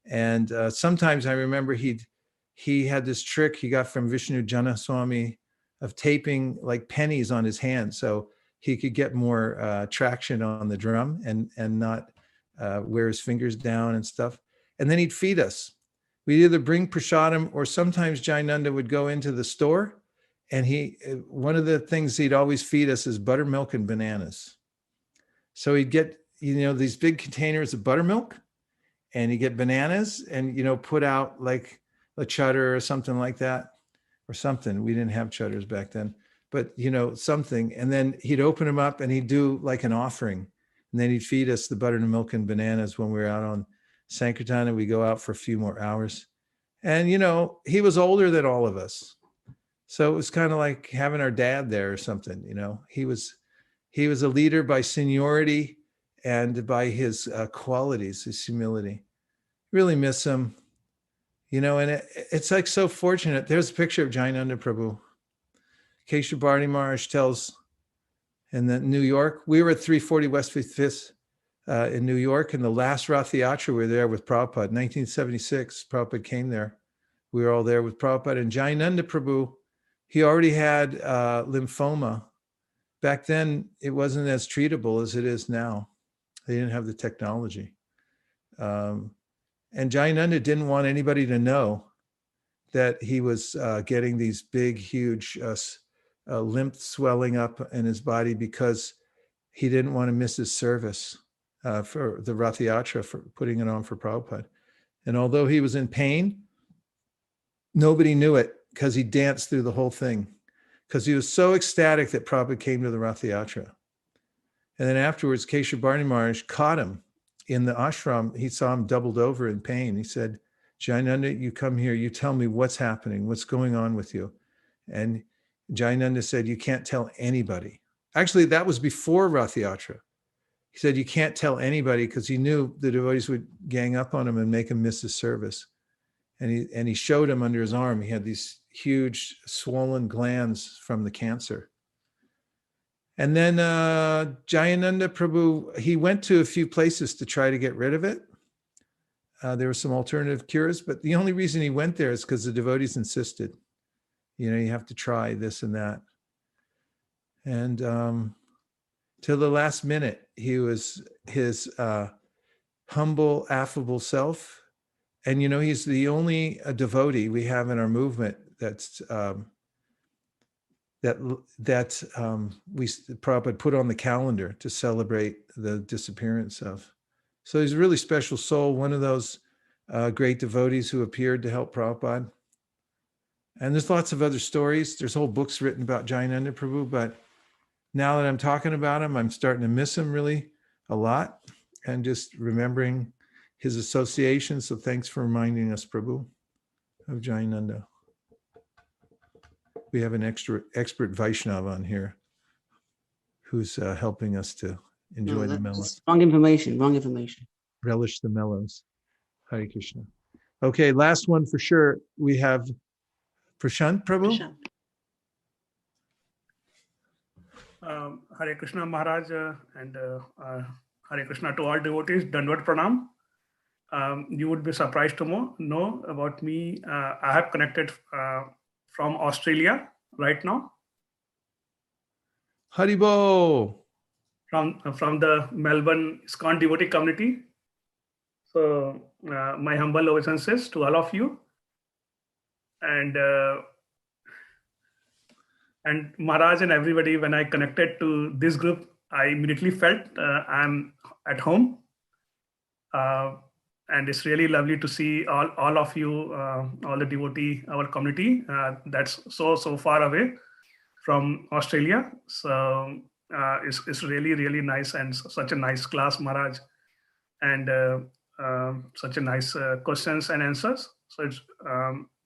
And sometimes I remember he had this trick he got from Vishnu Janaswami of taping like pennies on his hand so he could get more traction on the drum and not wear his fingers down and stuff. And then he'd feed us. We'd either bring prasadam or sometimes Jayananda would go into the store and one of the things he'd always feed us is buttermilk and bananas. So he'd get, these big containers of buttermilk and he'd get bananas and, put out like a chutter or something like that or something. We didn't have chutters back then, but something. And then he'd open them up and he'd do like an offering. And then he'd feed us the buttermilk and bananas when we were out on Sankirtan, and we go out for a few more hours. And, he was older than all of us. So it was kind of like having our dad there or something, He was a leader by seniority and by his qualities, his humility. Really miss him. And it's like so fortunate. There's a picture of Jayananda Prabhu. Keshav Bharati Maharaj tells in New York, we were at 340 West 55th in New York, and the last Rath Yatra, we were there with Prabhupada. 1976, Prabhupada came there. We were all there with Prabhupada. And Jayananda Prabhu, he already had lymphoma. Back then, it wasn't as treatable as it is now. They didn't have the technology. And Jayananda didn't want anybody to know that he was getting these big, huge lymph swelling up in his body because he didn't want to miss his service for the Rath Yatra, for putting it on for Prabhupada. And although he was in pain, nobody knew it because he danced through the whole thing because he was so ecstatic that Prabhupada came to the Rath Yatra. And then afterwards, Keshav Bharati Maharaj caught him in the ashram. He saw him doubled over in pain. He said, Jayananda, you come here, you tell me what's happening, what's going on with you. And Jayananda said, you can't tell anybody. Actually, that was before Rath Yatra. He said, you can't tell anybody because he knew the devotees would gang up on him and make him miss his service. And he showed him under his arm, he had these huge swollen glands from the cancer. And then Jayananda Prabhu, he went to a few places to try to get rid of it. There were some alternative cures, but the only reason he went there is because the devotees insisted. You have to try this and that. And till the last minute, he was his humble, affable self. And, he's the only devotee we have in our movement that's Prabhupada put on the calendar to celebrate the disappearance of. So he's a really special soul, one of those great devotees who appeared to help Prabhupada. And there's lots of other stories. There's whole books written about Jayananda Prabhu, but now that I'm talking about him, I'm starting to miss him really a lot and just remembering his association. So thanks for reminding us, Prabhu, of Jayananda. We have an expert Vaishnava on here who's helping us to enjoy the mellows. Wrong information. Relish the mellows. Hare Krishna. Okay, last one for sure. We have Prashant Prabhu. Hare Krishna Maharaj and Hare Krishna to all devotees. Dandavat Pranam. You would be surprised to know about me. I have connected from Australia right now. Haribo. from the Melbourne ISKCON devotee community. So my humble obeisances to all of you. And Maharaj and everybody, when I connected to this group, I immediately felt I'm at home. And it's really lovely to see all of you, all the devotee, our community that's so far away from Australia. So it's really, really nice, and such a nice class, Maharaj, and such a nice questions and answers. So it's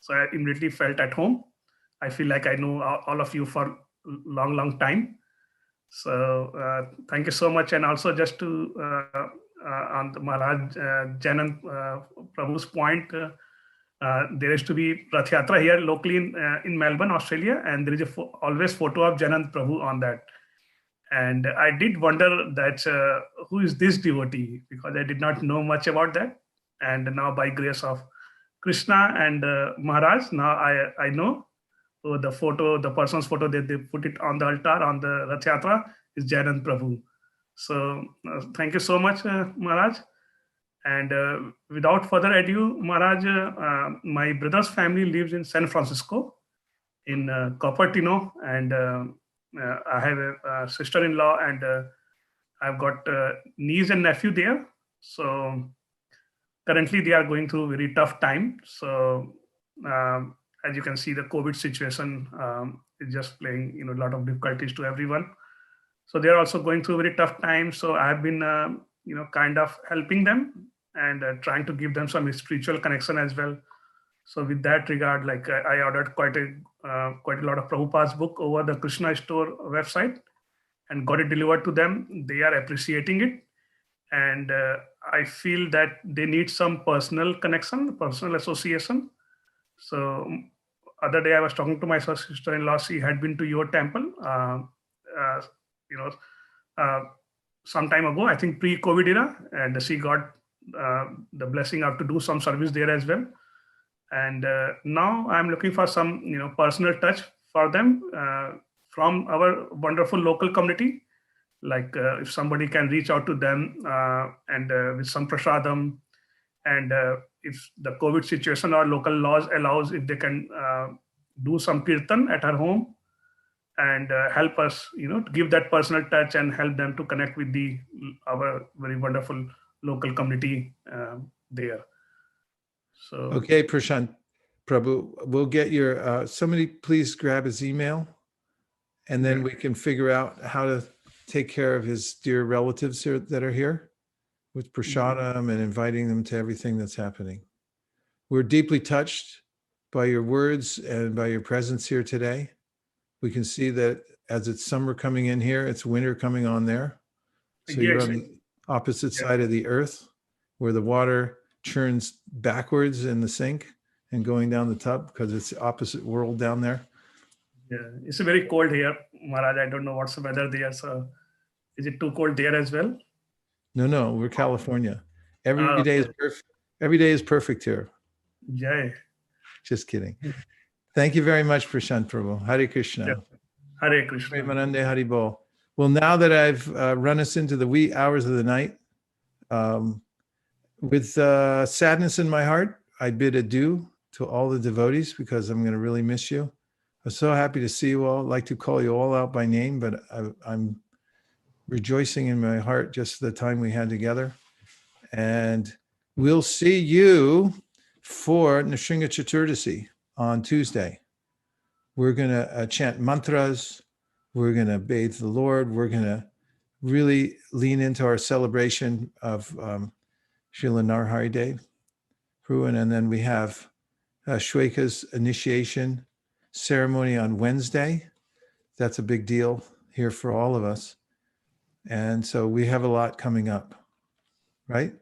so I immediately felt at home. I feel like I know all of you for long time. So thank you so much. And also just to on the Maharaj Janand Prabhu's point, there is to be Rath Yatra here locally in Melbourne, Australia, and there is always photo of Janand Prabhu on that. And I did wonder that who is this devotee, because I did not know much about that. And now by grace of Krishna and Maharaj, now I know. So the person's photo that they put it on the altar on the Rath Yatra is Janand Prabhu. So thank you so much, Maharaj. And without further ado, Maharaj, my brother's family lives in San Francisco, in Cupertino, and I have a sister-in-law, and I've got niece and nephew there. So currently they are going through a very tough time. So as you can see, the COVID situation is just playing a lot of difficulties to everyone. So they're also going through a very tough time. So I've been kind of helping them and trying to give them some spiritual connection as well. So with that regard, like I ordered quite a lot of Prabhupada's book over the Krishna Store website and got it delivered to them. They are appreciating it. And I feel that they need some personal connection, personal association. So other day I was talking to my sister-in-law. She had been to your temple, some time ago, I think pre-COVID era, and she got the blessing of to do some service there as well. And now I'm looking for some, personal touch for them from our wonderful local community. Like if somebody can reach out to them and with some prasadam, and if the COVID situation or local laws allows, if they can do some kirtan at her home and help us, to give that personal touch and help them to connect with our very wonderful local community there. So okay, Prashant Prabhu, we'll get your somebody please grab his email, and then we can figure out how to take care of his dear relatives here that are here with prasadam and inviting them to everything that's happening. We're deeply touched by your words and by your presence here today. We can see that as it's summer coming in here, it's winter coming on there. So you're on the opposite side of the earth, where the water churns backwards in the sink and going down the tub, because it's the opposite world down there. Yeah, it's very cold here, Maharaj. I don't know what's the weather there. So is it too cold there as well? No, we're California. Every day is perfect. Every day is perfect here. Jai. Just kidding. Thank you very much, Prashant Prabhu. Hare Krishna. Yeah. Hare Krishna. Premanande Haribol. Well, now that I've run us into the wee hours of the night, with sadness in my heart, I bid adieu to all the devotees, because I'm going to really miss you. I'm so happy to see you all. I'd like to call you all out by name, but I'm rejoicing in my heart just the time we had together. And we'll see you for Nrsimha Chaturdasi on Tuesday. We're going to chant mantras. We're going to bathe the Lord. We're going to really lean into our celebration of Srila Narhari Day. And then we have Shweka's initiation ceremony on Wednesday. That's a big deal here for all of us. And so we have a lot coming up, right?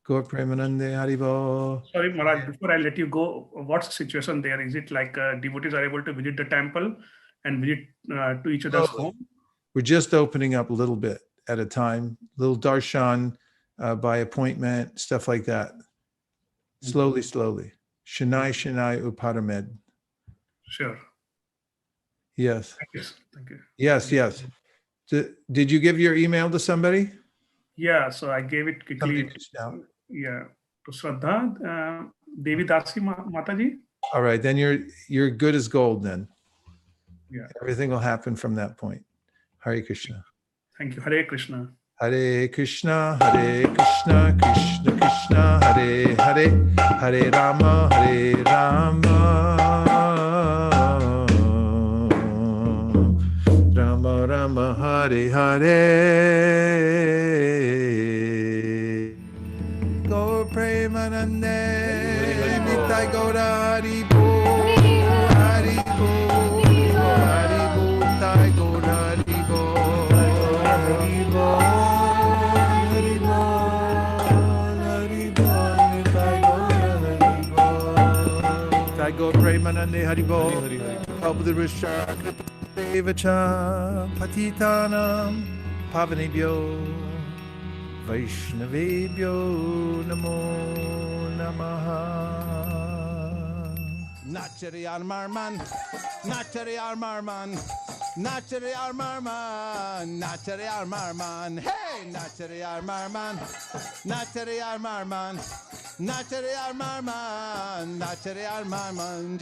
Go Premanande Haribo. Sorry, Maharaj, before I let you go, what's the situation there? Is it like devotees are able to visit the temple and visit to each other's home? We're just opening up a little bit at a time, little darshan by appointment, stuff like that. Slowly. Shanai Uparamed. Sure. Yes. Thank you. Thank you. Yes. Yes. Did you give your email to somebody? Yeah, so I gave it Somebody quickly. reached out. Yeah, to Shraddha, Devi Dasi Mataji. All right, then you're good as gold then. Yeah. Everything will happen from that point. Hare Krishna. Thank you. Hare Krishna. Hare Krishna, Krishna Krishna, Hare Hare, Hare Rama, Rama Rama, Hare Hare. Go Premanande, Nitai Gaura Hari Bo, Hari Bo, Hari Bo, Tai Gaura Hari Bo, Hari Bo, Hari Bo, Hari Bo, Nitai Gaura Hari Bo, Tai Gaura Premanande Hari Bo, Abdurusha Devacha, Patitanam, Pavanebhyo, Vaishnavebhyo Namo Namaha. Nachari Armarman, Nachari Armarman, Nachari Armarman, Nachari Armarman, hey, Nachari Armarman, Nachari Armarman, Nachari Armarman, Nachari Armarman.